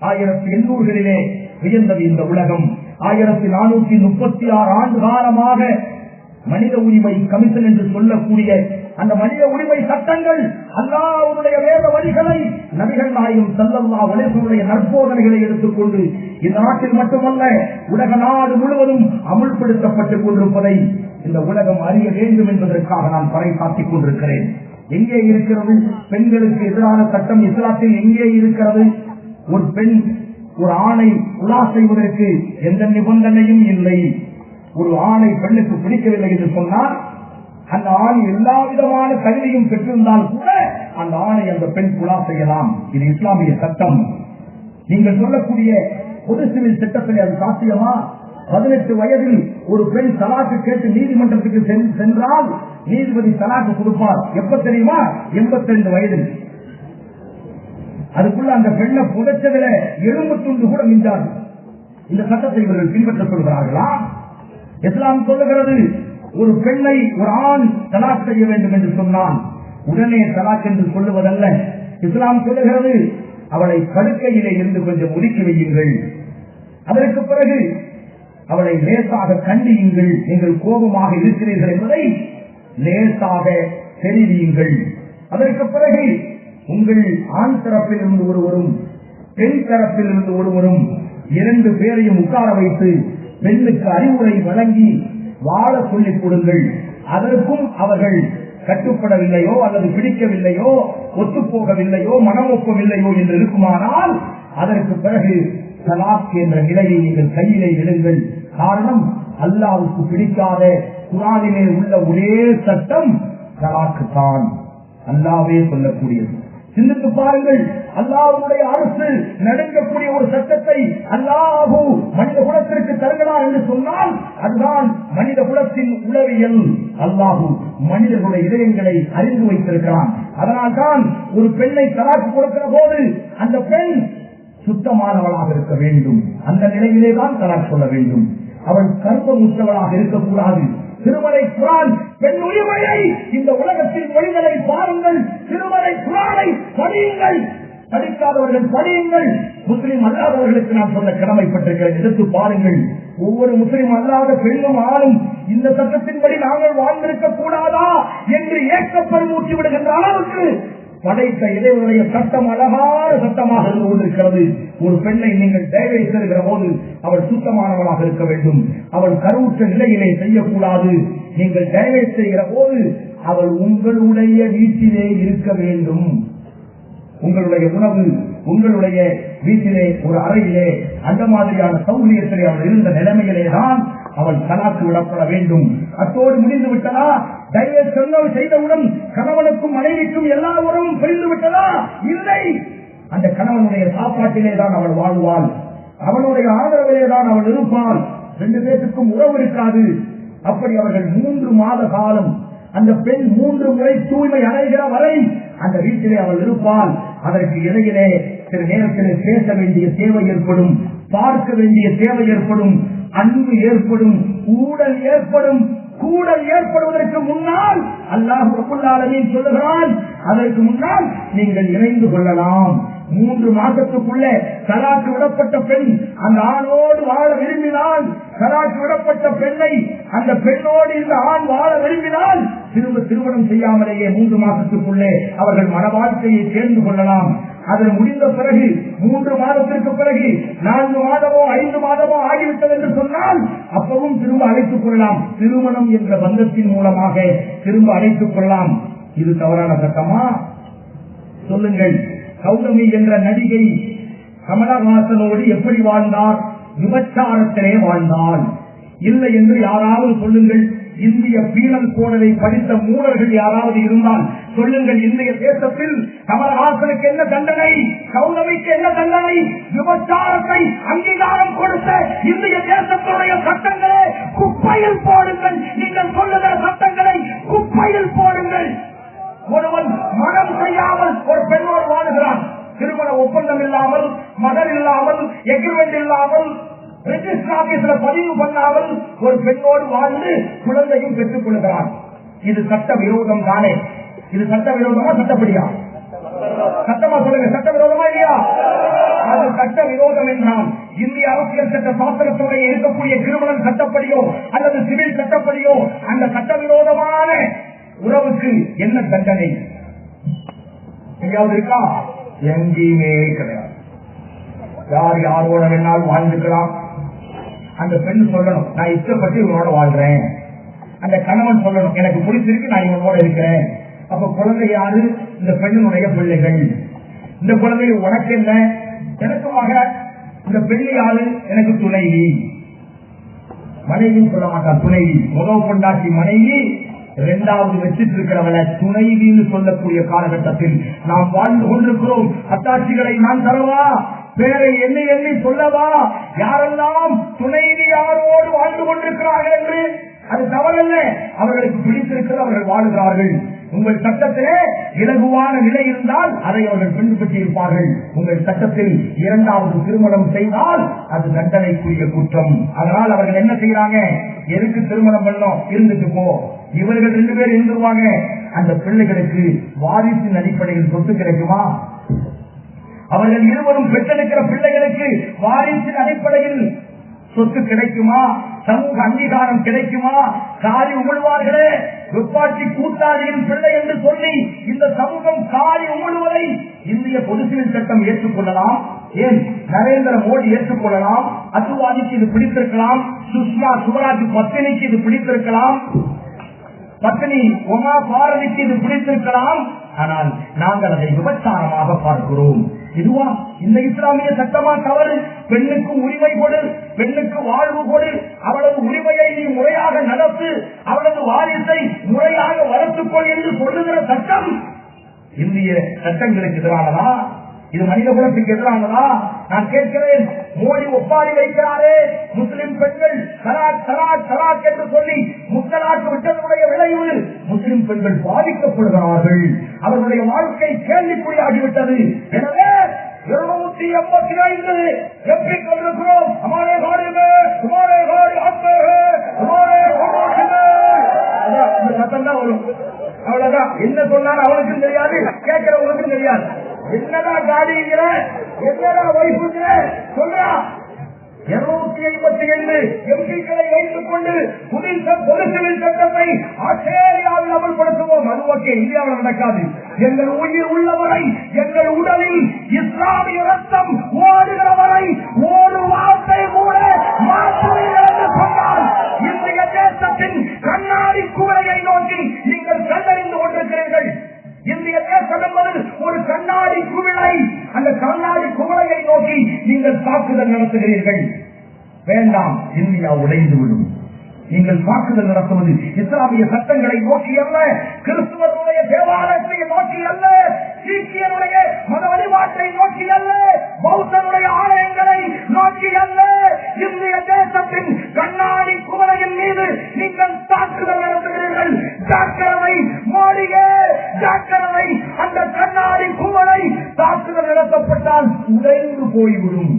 1800களிலே வியந்தது இந்த உலகம். 1436 ஆண்டு காலமாக மனித உரிமை கமிஷன் என்று சொல்லக்கூடிய அந்த மனித உரிமை சட்டங்கள் அல்லாஹ்வுடைய வேத வழிகளை, நபிகள் நாயகம் ஸல்லல்லாஹு அலைஹி வஸல்லம் நற்போதனைகளை எடுத்துக்கொண்டு இந்த நாட்டில் மட்டுமல்ல உலக நாடு முழுவதும் அமுல்படுத்தப்பட்டுக் கொண்டிருப்பதை இந்த உலகம் அறிய வேண்டும் என்பதற்காக நான் பறைசாற்றிக் கொண்டிருக்கிறேன். எங்கே இருக்கிறது பெண்களுக்கு எதிரான சட்டம்? இஸ்லாத்தில் எங்கே இருக்கிறது? ஒரு பெண் ஒரு ஆணை உலா செய்வதற்கு எந்த நிபந்தனையும் இல்லை. ஒரு ஆணை பெண்ணுக்கு பிடிக்கவில்லை என்று சொன்னால் அந்த ஆண் எல்லா விதமான தகுதியும் பெற்றிருந்தால் கூட அந்த ஆணை அந்த பெண் குலா செய்யலாம். இது இஸ்லாமிய சட்டம். நீங்கள் சொல்லக்கூடிய பொது சிவில் சட்டத்தில் அது சாத்தியமா? 18 வயதில் ஒரு பெண் தலாக்கு கேட்டு நீதிமன்றத்துக்கு சென்றால் நீதிபதி தலாக்கு கொடுப்பார். எப்ப தெரியுமா? 82 வயதில். அதுக்குள்ள அந்த பெண்ணை புதைச்சதுல எலும்பு துண்டு கூட மிஞ்சாது. இந்த சட்டத்தை இவர்கள் பின்பற்ற சொல்கிறார்களா? இஸ்லாம் சொல்லுகிறது ஒரு பெண்ணை ஒரு ஆண் தலாக் செய்ய வேண்டும் என்று சொன்னால் உடனே தலாக் என்று சொல்லுவதல்ல. இஸ்லாம் சொல்லுகிறது அவளை படுக்கையிலே இருந்து கொஞ்சம் ஒதுக்கி வையுங்கள். அதற்கு பிறகு அவளை லேசாக கண்டியுங்கள். நீங்கள் கோபமாக இருக்கிறீர்கள் என்பதை லேசாக தெரிவியுங்கள். அதற்கு பிறகு உங்கள் ஆண் தரப்பில் இருந்து ஒருவரும் பெண் தரப்பில் இருந்து ஒருவரும் 2 பேரையும் உட்கார வைத்து பெண்ணுக்கு அறிவுரை வழங்கி வாழ சொல்லிக் கொடுங்கள். அதற்கும் அவர்கள் கட்டுப்படவில்லையோ அல்லது பிடிக்கவில்லையோ ஒத்துப்போகவில்லையோ மனம் ஒப்பவில்லையோ என்று இருக்குமானால் அதற்கு பிறகு தலாக் என்ற நிலையை நீங்கள் கையிலே எடுங்கள். காரணம், அல்லாஹ்வுக்கு பிடிக்காத குர்ஆனிலே உள்ள ஒரே சட்டம் தலாக்கு தான். அல்லாஹ்வே சொல்லக்கூடியது. சிந்தித்து பாருங்கள். அல்லாஹ்வுடைய அரசு நடக்கக்கூடிய ஒரு சட்டத்தை அல்லாஹ் மனித குலத்திற்கு தருகிறார் என்று சொன்னால் அதுதான் மனித குலத்தின் உளவியல். அல்லாஹ் மனிதர்களுடைய இதயங்களை அறிந்து வைத்திருக்கிறான். அதனால்தான் ஒரு பெண்ணை தலாக்கு கொடுக்கிற போது அந்த பெண் சுத்தமானவளாக இருக்க வேண்டும். அந்த நிலையிலே தான் தலாக் சொல்ல வேண்டும். அவள் கர்ப்பமுற்றவளாக இருக்கக்கூடாது. திருமலை குர்ஆன் பெண் உரிமையை இந்த உலகத்தில் மொழிகளை பாருங்கள். திருமலை குர்ஆனை படியுங்கள். படிக்காதவர்கள் படியுங்கள். முஸ்லிம் அல்லாதவர்களுக்கு நான் சொல்ல கடமைப்பட்டிருக்கிறேன். எடுத்து பாருங்கள். ஒவ்வொரு முஸ்லிம் அல்லாத பெண்ணும் ஆணும் இந்த சட்டத்தின்படி நாங்கள் வாழ்ந்திருக்க கூடாதா என்று ஏக்கப்பெருமூட்டி விடுகின்ற அளவுக்கு படைத்த இறைவனுடைய சட்டம் அழகான சட்டமாக இருந்து கொண்டிருக்கிறது. ஒரு பெண்ணை நீங்கள் தேவை செய்கிற போது அவள் சுத்தமானவளாக இருக்க வேண்டும். அவள் கருவுற்ற நிலையிலே செய்யக்கூடாது. நீங்கள் தேவை செய்கிற போது அவள் உங்களுடைய வீட்டிலே இருக்க வேண்டும். உங்களுடைய உணவு உங்களுடைய வீட்டிலே ஒரு அறையிலே அந்த மாதிரியான சௌகரியத்திலே அவள் இருந்த நிலைமையிலேதான் அவள் தலாக்கு விடப்பட வேண்டும். அத்தோடு முடிந்து விட்டதா? டைவர்ஸ் செய்தவுடன் கணவனுக்கும் மனைவிக்கும் எல்லா உறவும் பிரிந்து விட்டதா? இல்லை. அந்த கணவனுடைய சாப்பாட்டிலே தான் அவள் வாழ்வாள், அவனுடைய ஆதரவிலே தான் அவள் இருப்பாள். 2 பேருக்கும் உறவு இருக்காது. அப்படி அவர்கள் 3 மாத காலம் அந்த பெண் 3 முறை தூய்மை அடைகிற வரை அந்த வீட்டிலே அவள் இருப்பாள். அதற்கு இடையிலே சில நேரத்திலே பேச வேண்டிய தேவை ஏற்படும், பார்க்க வேண்டிய தேவை ஏற்படும், அன்பு ஏற்படும், ஊடல் ஏற்படும். கூடல் ஏற்படுவதற்கு முன்னால் அல்லாஹ் ரப்பல் ஆலமீன் சொல்லுகிறான், அதற்கு முன்னால் நீங்கள் இணைந்து கொள்ளலாம். 3 மாதத்துக்குள்ளே தலாக்கு விடப்பட்ட பெண் அந்த ஆணோடு வாழ விரும்பினால், தலாக்கு விடப்பட்ட பெண்ணை அந்த பெண்ணோடு இந்த ஆண் வாழ விரும்பினால் திருமணம் செய்யாமலேயே 3 மாதத்துக்குள்ளே அவர்கள் மன வாழ்க்கையை சேர்ந்து கொள்ளலாம். அது முடிந்த பிறகு 3 மாதத்திற்கு பிறகு 4 மாதமோ 5 மாதமோ ஆகிவிட்டது என்று சொன்னால் அப்பவும் திரும்ப அழைத்துக் கொள்ளலாம். திருமணம் என்ற பந்தத்தின் மூலமாக திரும்ப அழைத்துக் கொள்ளலாம். இது தவறான சட்டமா? சொல்லுங்கள். கௌதமி என்ற நடிகை கமலஹாசனோடு எப்படி வாழ்ந்தார்? விபச்சாரத்திலே வாழ்ந்தாள். இல்லை என்று யாராவது சொல்லுங்கள். இந்திய பீனல் கோடலை படித்த மூடர்கள் யாராவது இருந்தால் சொல்லுங்கள். இந்திய தேசத்தில் கமலஹாசனுக்கு என்ன தண்டனை, கௌதமிக்கு என்ன தண்டனை? விபச்சாரத்தை அங்கீகாரம் கொடுத்த இந்திய தேசத்துடைய சட்டங்களை குப்பையில் போடுங்கள். நீங்கள் சொல்லுகிற சட்டங்களை குப்பையில் போடுங்கள். ஒருவன் மனம் செய்யாமல் ஒரு பெண்ணோடு வாழுகிறான், திருமண ஒப்பந்தம் இல்லாமல், மகன் இல்லாமல், எக்ரிமெண்ட் இல்லாமல், ரெஜிஸ்டர் ஆபீஸ்ல பதிவு பண்ணாமல் ஒரு பெண்ணோடு வாழ்ந்து குழந்தையும் பெற்றுக் கொள்கிறான். இது சட்ட விரோதம் தானே? இது சட்ட விரோதமா சட்டப்படியா? சட்டமா சொல்லுங்க. சட்ட விரோதமா இல்லையா? அது சட்ட விரோதம் என்றால் இந்திய அரசியல் சட்ட சாசனத்துடைய இருக்கக்கூடிய கிரிமினல் சட்டப்படியோ அல்லது சிவில் சட்டப்படியோ அந்த சட்டவிரோதமான உறவுக்கு என்ன தண்டனை எங்கேயாவது இருக்கா? எங்கேயுமே கிடையாது. யார் யாரோட வேணாலும் வாழ்ந்துக்கலாம். அந்த பெண் சொல்லணும், நான் இஷ்டப்பட்டு இவனோட வாழ்றேன். அந்த கணவன் சொல்லணும், எனக்கு பிடிச்சிருக்கு, நான் இவனோட இருக்கிறேன். அப்ப குழந்தை யாரு? இந்த பெண்ணினுடைய பிள்ளைகள். இந்த குழந்தை உனக்கு என்ன? எனக்கு மக. இந்த பெண்ணு யாரு? எனக்கு துணைவி. மனைவின்னு சொல்ல மாட்டான், துணைவி. முதல் கொண்டாட்டி மனைவி, 2வது வச்சிட்டு இருக்கிறவளை துணைவின்னு சொல்லக்கூடிய காலகட்டத்தில் நாம் வாழ்ந்து கொண்டிருக்கிறோம். அத்தாட்சிகளை நான் தரவா? பேரை எண்ணி எண்ணி சொல்லவா? யாரெல்லாம் துணைவி யாரோடு வாழ்ந்து கொண்டிருக்கிறார்கள் என்று. அது தவறல்ல, அவர்களுக்கு பிடித்திருக்கிறது, அவர்கள் வாழுகிறார்கள். உங்கள் சட்டத்திலே இலகுவான நிலை இருந்தால் அதை அவர்கள் பின்பற்றி இருப்பார்கள். உங்கள் சட்டத்தில் 2வது திருமணம் செய்தால் அது தண்டனைக்குரிய குற்றம். அதனால் அவர்கள் என்ன செய்யறாங்க? எதுக்கு திருமணம் பண்ணோம்? இருந்துட்டு போ. இவர்கள் 2 பேர் இருந்துருவாங்க. அந்த பிள்ளைகளுக்கு வாரிசின் அடிப்படையில் சொத்து கிடைக்குமா? அவர்கள் இருவரும் பெற்றெடுக்கிற பிள்ளைகளுக்கு வாரிசின் அடிப்படையில் சொத்து கிடைக்குமா? சமூக அங்கீகாரம் கிடைக்குமா? காரி உமிழ்வார்களே, வெப்பாட்டி கூட்டாளியின் பிள்ளை என்று சொல்லி இந்த சமூகம் காரி உமிழ்வதை இந்திய பொது சிவில் சட்டம் ஏற்றுக்கொள்ளலாம். ஏன் நரேந்திர மோடி ஏற்றுக்கொள்ளலாம்? அத்வானிக்கு இது பிடித்திருக்கலாம், சுஷ்மா சுவராஜ் பத்தினிக்கு இது பிடித்திருக்கலாம், பத்தினி உமா பாரதிக்கு இது பிடித்திருக்கலாம். ஆனால் நாங்கள் அதை விபச்சாரமாக பார்க்கிறோம். இதுவா இந்த இஸ்லாமிய சட்டமா தவறு? பெண்ணுக்கு உரிமை கொடு, பெண்ணுக்கு வாழ்வு கொடு, அவளது உரிமையை நீ முறையாக நடத்து, அவளது வாரிசை முறையாக வளர்த்துக்கொள் என்று சொல்லுகிற சட்டம் இந்திய சட்டங்களுக்கு எதிரானதா? இது மனித குலத்துக்கு எதிரானதா? நான் கேட்கிறேன். மோடி ஒப்பாரி வைக்கிறாரே, முஸ்லிம் பெண்கள் தலாக் தலாக் தலாக் என்று சொல்லி முத்தலாக்கு விட்டதனுடைய விளைவு முஸ்லிம் பெண்கள் பாதிக்கப்படுகிறார்கள். அவர்களுடைய வாழ்க்கை கேள்விக்குறியாகிவிட்டது. எனவே 285 எம்பிக்கள் இருக்கிறோம். हमारे घर में तुम्हारे घर आते हैं, तुम्हारे சத்தம் தான் வரும். அவ்வளவுதான். என்ன சொன்னாலும் அவனுக்கும் தெரியாது, கேட்கிறவங்களுக்கும் தெரியாது. என்னடா காடிங்கிற, என்னடா வைப்புங்கிற சொல்றா. 257 எம்பிக்களை வைத்துக் கொண்டு பொது சிவில் சட்டத்தை ஆஸ்திரேலியாவில் அமல்படுத்துவோம். அது ஓகே, இந்தியாவில் நடக்காது. எங்கள் உயிர் உள்ளவரை, எங்கள் உடலில் இஸ்லாமிய ரத்தம் ஓடுகிற வரை ஒரு வார்த்தை கூட மாற்றுவீர்கள் என்று சொன்னால் இந்திய தேசத்தின் கண்ணாடி கூரையை நோக்கி நீங்கள் கண்டறிந்து கொண்டிருக்கிறீர்கள். இந்திய தேசம் என்பது ஒரு கண்ணாடி குவிழ தாக்குதல் நடத்துகிறீர்கள். வேண்டாம், இந்தியா உடைந்துவிடும். நீங்கள் தாக்குதல் நடத்துவது இஸ்லாமிய சட்டங்களை நோக்கி அல்ல, கிறிஸ்துவனுடைய தேவாலயத்தை நோக்கி அல்ல, சீக்கியனுடைய மத வழிபாட்டை நோக்கி அல்ல, பௌத்தனுடைய ஆலயங்களை நோக்கி அல்ல. இந்திய தேசத்தின் கண்ணாடி குவளையின் மீது நீங்கள் தாக்குதல் நடத்துகிறீர்கள். ஜாக்கிரதை மோடியே, ஜாக்கிரதை. அந்த கண்ணாடி குவளை தாக்குதல் நடத்தப்பட்டால் உடைந்து போய்விடும்.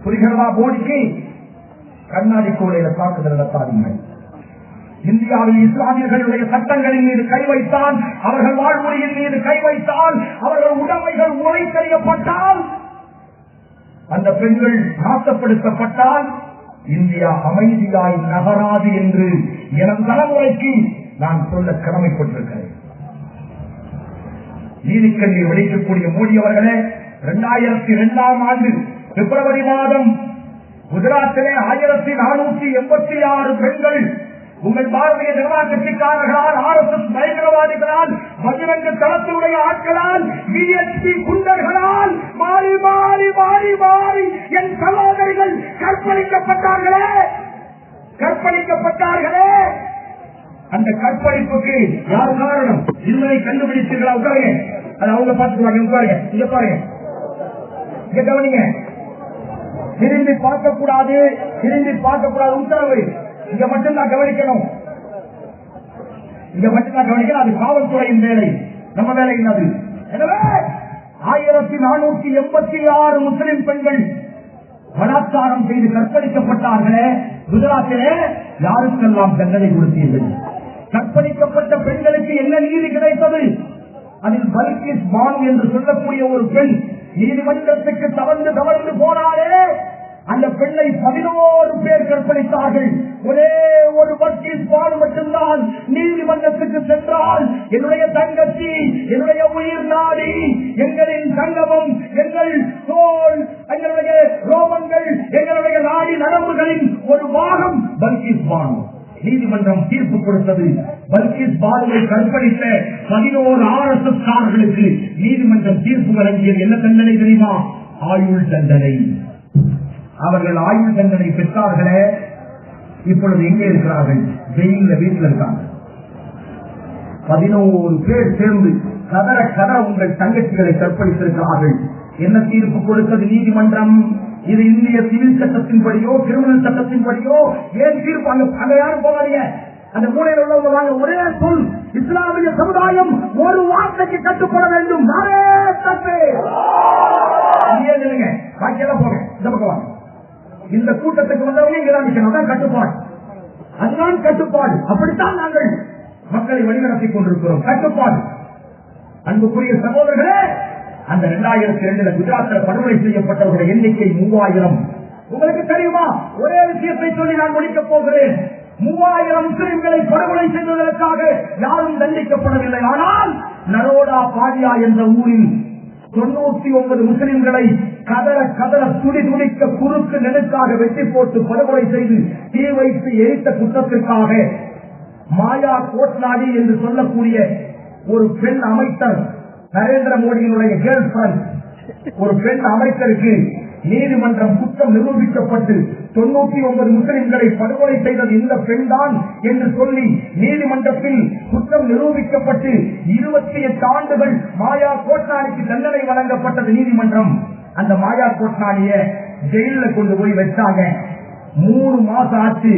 புரிகிறதா? மோடிக்கு கண்ணாடி கோடையில தாக்குதல் நடத்தாதீர்கள். இந்தியாவில் இஸ்லாமியர்களுடைய சட்டங்களின் மீது கை வைத்தால், அவர்கள் வாழ்முறையின் மீது கை வைத்தால், அவர்கள் உடைமைகள் உழைத்தறியப்பட்டால், அந்த பெண்கள் நாசப்படுத்தப்பட்டால் இந்தியா அமைதியாய் நகராது என்று என் தலைமுறைக்கு நான் சொல்ல கடமைப்பட்டிருக்கிறேன். நீதிக்கண்ணீர் வெடிக்கக்கூடிய மோடி அவர்களே, 2002ஆம் ஆண்டு பிப்ரவரி மாதம் குஜராத்திலே 1486 பெண்கள் உங்கள் பாரதிய ஜனதா கட்சிக்காரர்களால், RSS பயங்கரவாதிகளால், பஜ்ரங்க தளத்தினுடைய ஆட்களால், VHP குண்டர்களால் மாறி மாறி மாறி மாறி என் சகோதரிகள் கற்பழிக்கப்பட்டார்களே, கற்பழிக்கப்பட்டார்களே. அந்த கற்பழிப்புக்கு யார் காரணம்? இதுவரை கண்டுபிடித்தீர்களா? உட்காருங்க, அது அவங்க பார்த்துக்குவாங்க. உட்காருங்க, இங்க பாருங்க, இங்க கவனிங்க. திரும்பி பார்க்கக்கூடாது, திரும்பி பார்க்கக்கூடாது உத்தரவு. இங்க மட்டும்தான் கவனிக்கணும், இங்க மட்டும்தான் கவனிக்கணும். அது காவல்துறையின் வேலை, நம்ம வேலை என்னது? எனவே 1486 முஸ்லிம் பெண்கள் பலாத்காரம் செய்து கற்பழிக்கப்பட்டார்களே குஜராத்திலே, யாருக்கெல்லாம் தண்டனை கொடுத்தீர்கள்? கற்பழிக்கப்பட்ட பெண்களுக்கு என்ன நீதி கிடைத்தது? அதில் பல்கிஸ் பானு என்று சொல்லக்கூடிய ஒரு பெண் நீதிமன்றத்துக்கு தவறு தவறு போனாலே அந்த பெண்ணை 11 பேர் கற்பழித்தார்கள். ஒரே ஒரு பல்கிஸ் பானு மட்டும்தான் நீதிமன்றத்துக்கு சென்றால், என்னுடைய தங்கச்சி, என்னுடைய உயிர் நாடி, எங்களின் சங்கமம், எங்கள் தோல், எங்களுடைய ரோமங்கள், எங்களுடைய நாடி நரம்புகளின் ஒரு பாகம் பல்கிஸ் பானு. நீதிமன்றம் தீர்ப்பு கொடுத்தது. பல்கிஸ் பானுவை கற்பழித்த 11 RSS காரர்களுக்கு நீதிமன்றம் தீர்ப்பு வழங்கியது. என்ன தண்டனை தெரியுமா? ஆயுள் தண்டனை. அவர்கள் ஆயுள் தண்டனை பெற்றார்களே, இப்பொழுது எங்கே இருக்கிறார்கள்? ஜெயில வீட்டில் இருக்காங்க. 11 பேர் சேர்ந்து கதற கதற உங்கள் தங்கச்சிகளை கற்பழித்திருக்கிறார்கள். என்ன தீர்ப்பு கொடுத்தது நீதிமன்றம்? இது இந்திய சிவில் சட்டத்தின்படியோ கிரிமினல் சட்டத்தின்படியோ ஏன் தீர்ப்பு? அங்க யாரும் போகாதீங்க, அந்த மூலையில் உள்ளவங்க வாங்க. ஒரே சொல், இஸ்லாமிய சமுதாயம் ஒரு வார்த்தைக்கு கட்டுப்பட வேண்டும். பாக்கியெல்லாம் போங்க, இந்த பக்கம் வாங்க. இந்த கூட்டத்துக்கு வந்தவங்க இங்கதான் நிற்கணும், தான் கட்டுப்பாடு. அதுதான் கட்டுப்பாடு. அப்படித்தான் நாங்கள் மக்களை வழிநடத்திக் கொண்டிருக்கிறோம். கட்டுப்பாடு. அன்புக்குரிய சகோதரர்களே, அந்த 2002 குஜராத்தில் படுகொலை செய்யப்பட்டவர்களுடைய எண்ணிக்கை 3000. உங்களுக்கு தெரியுமா? ஒரே விஷயத்தை சொல்லி நான் முடிக்கப் போகிறேன். 3000 முஸ்லிம்களை படுகொலை செய்ததற்காக யாரும் தண்டிக்கப்படவில்லை. ஆனால் நரோடா பாடியா என்ற ஊரில் 99 முஸ்லிம்களை கதற கதற துடி துடிக்க குறுக்கு நெடுக்காக வெட்டி போட்டு படுகொலை செய்து தீ வைத்து எரித்த குற்றத்திற்காக மாயா கோட்லாடி என்று சொல்லக்கூடிய ஒரு பெண் அமைச்சர், நரேந்திர மோடியினுடைய கேர்ள் ஃபிரண்ட், ஒரு பெண் அமைச்சருக்கு நீதிமன்றம் குற்றம் நிரூபிக்கப்பட்டு 99 முஸ்லிம்களை படுகொலை செய்தது இந்த பெண் தான் என்று சொல்லி நீதிமன்றத்தில் குற்றம் நிரூபிக்கப்பட்டு 28 ஆண்டுகள் மாயா கோட்லாடிக்கு தண்டனை வழங்கப்பட்டது நீதிமன்றம். அந்த மாயா கோட்லாடிய ஜெயில கொண்டு போய் வச்சாங்க. 3 மாசம் ஆச்சு.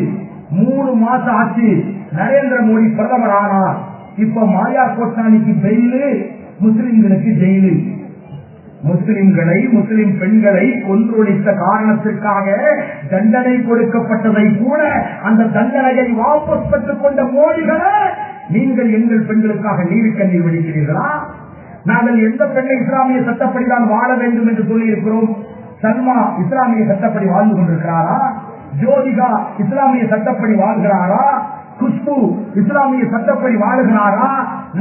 3 மாசம் ஆச்சு. நரேந்திர மோடி பிரதமர் ஆனார். இப்ப மாயா கோட்லாடிக்கு ஜெயிலு, முஸ்லிம்களுக்கு ஜெயிலு. முஸ்லிம்களை, முஸ்லிம் பெண்களை கொன்றொழித்த காரணத்திற்காக தண்டனை கொடுக்கப்பட்டதை கூட அந்த தண்டனையை வாபஸ் பெற்றுக் கொண்ட மோடிகளே, நீங்கள் எங்கள் பெண்களுக்காக நீதி கண்ணீர் வெடிக்கிறீர்களா? நாங்கள் எந்த பெண்ணை இஸ்லாமிய சட்டப்படிதான் வாழ வேண்டும் என்று சொல்லி இருக்கிறோம்? சல்மா இஸ்லாமிய சட்டப்படி வாழ்ந்து கொண்டிருக்கிறாரா? ஜோதிகா இஸ்லாமிய சட்டப்படி வாழ்கிறாரா? குஷ்பு இஸ்லாமிய சட்டப்படி வாழுகிறாரா?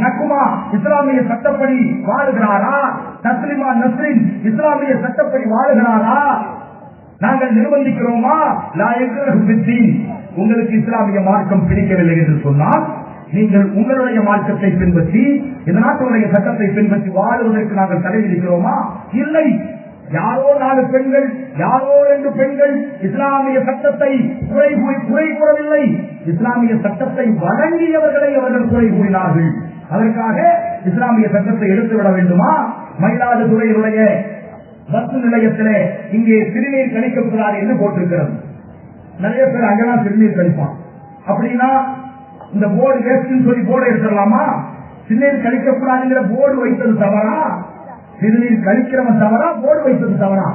நக்குமா இஸ்லாமிய சட்டப்படி வாழுகிறாரா? தஸ்லிமா நஸ்ரின் இஸ்லாமிய சட்டப்படி வாழுகிறாரா? நாங்கள் நிர்பந்திக்கிறோமா? உங்களுக்கு இஸ்லாமிய மார்க்கம் பிடிக்கவில்லை என்று சொன்னால் நீங்கள் உங்களுடைய மார்க்கத்தை பின்பற்றி இந்த நாட்டுடைய சட்டத்தை பின்பற்றி வாழ்வதற்கு நாங்கள் தடை விதிக்கிறோமா? இல்லை. யாரோ 4 பெண்கள், யாரோ 2 பெண்கள் இஸ்லாமிய சட்டத்தை குறை கூறவில்லை. இஸ்லாமிய சட்டத்தை வழங்கியவர்களை அவர்கள் குறை கூறினார்கள். அதற்காக இஸ்லாமிய சட்டத்தை எடுத்துவிட வேண்டுமா? மயிலாடுதுறையினுடைய பஸ் நிலையத்திலே இங்கே சிறுநீர் கழிக்கக்கூடாது என்று போட்டிருக்கிறது. நிறைய பேர் அங்கெல்லாம் சிறுநீர் கழிப்பான். அப்படின்னா இந்த போர்டு வேஸ்ட்னு சொல்லி போர்டு எடுத்துடலாமா? சிறுநீர் கழிக்கக்கூடாதுங்கிற போர்டு வைத்தது தவறா? சிறுநீர் கழிக்கிறவன் தவறா? போர்டு வைத்தது தவறா?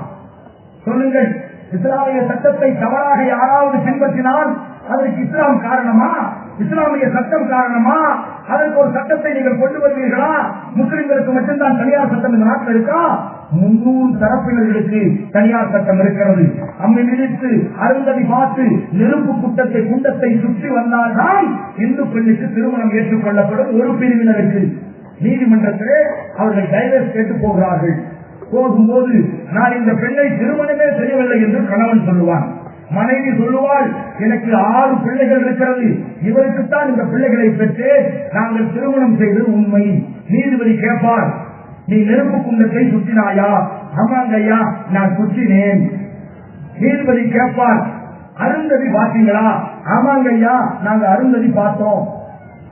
சொல்லுங்கள். இஸ்லாமிய சட்டத்தை தவறாக யாராவது பின்பற்றினால் அதற்கு இஸ்லாம் காரணமா? இஸ்லாமிய சட்டம் காரணமா? அதற்கு ஒரு சட்டத்தை நீங்கள் கொண்டு வருவீர்களா? முஸ்லிம்களுக்கு மட்டும்தான் தனியார் சட்டம் இந்த நாட்டில் இருக்கா? 300 தரப்பினர்களுக்கு தனியார் சட்டம் இருக்கிறது. அம்மை நினைத்து அருந்ததி பார்த்து நெருப்பு குண்டத்தை சுற்றி வந்தால்தான் இந்து பெண்ணுக்கு திருமணம் ஏற்றுக்கொள்ளப்படும். ஒரு பிரிவினருக்கு நீதிமன்றத்திலே அவர்கள் டைவர்ஸ் கேட்டு போகிறார்கள். போகும்போது நான் இந்த பெண்ணை திருமணமே செய்யவில்லை என்று கணவன் சொல்லுவான். மனைவி சொல்லுவாள், எனக்கு 6 பிள்ளைகள் இருக்கிறது, இவருக்குத்தான் இந்த பிள்ளைகளை பெற்று நாங்கள் திருமணம் செய்தது உண்மை. நீதிபதி கேட்பார், நீ நெருப்பு குண்டத்தை சுற்றினாயா? ஆமாங்க ஐயா, நான் சுற்றினேன். நீதிபதி கேட்பார், அருந்ததி பார்த்தீங்களா? ஆமாங்க ஐயா, நாங்க அருந்ததி பார்த்தோம்.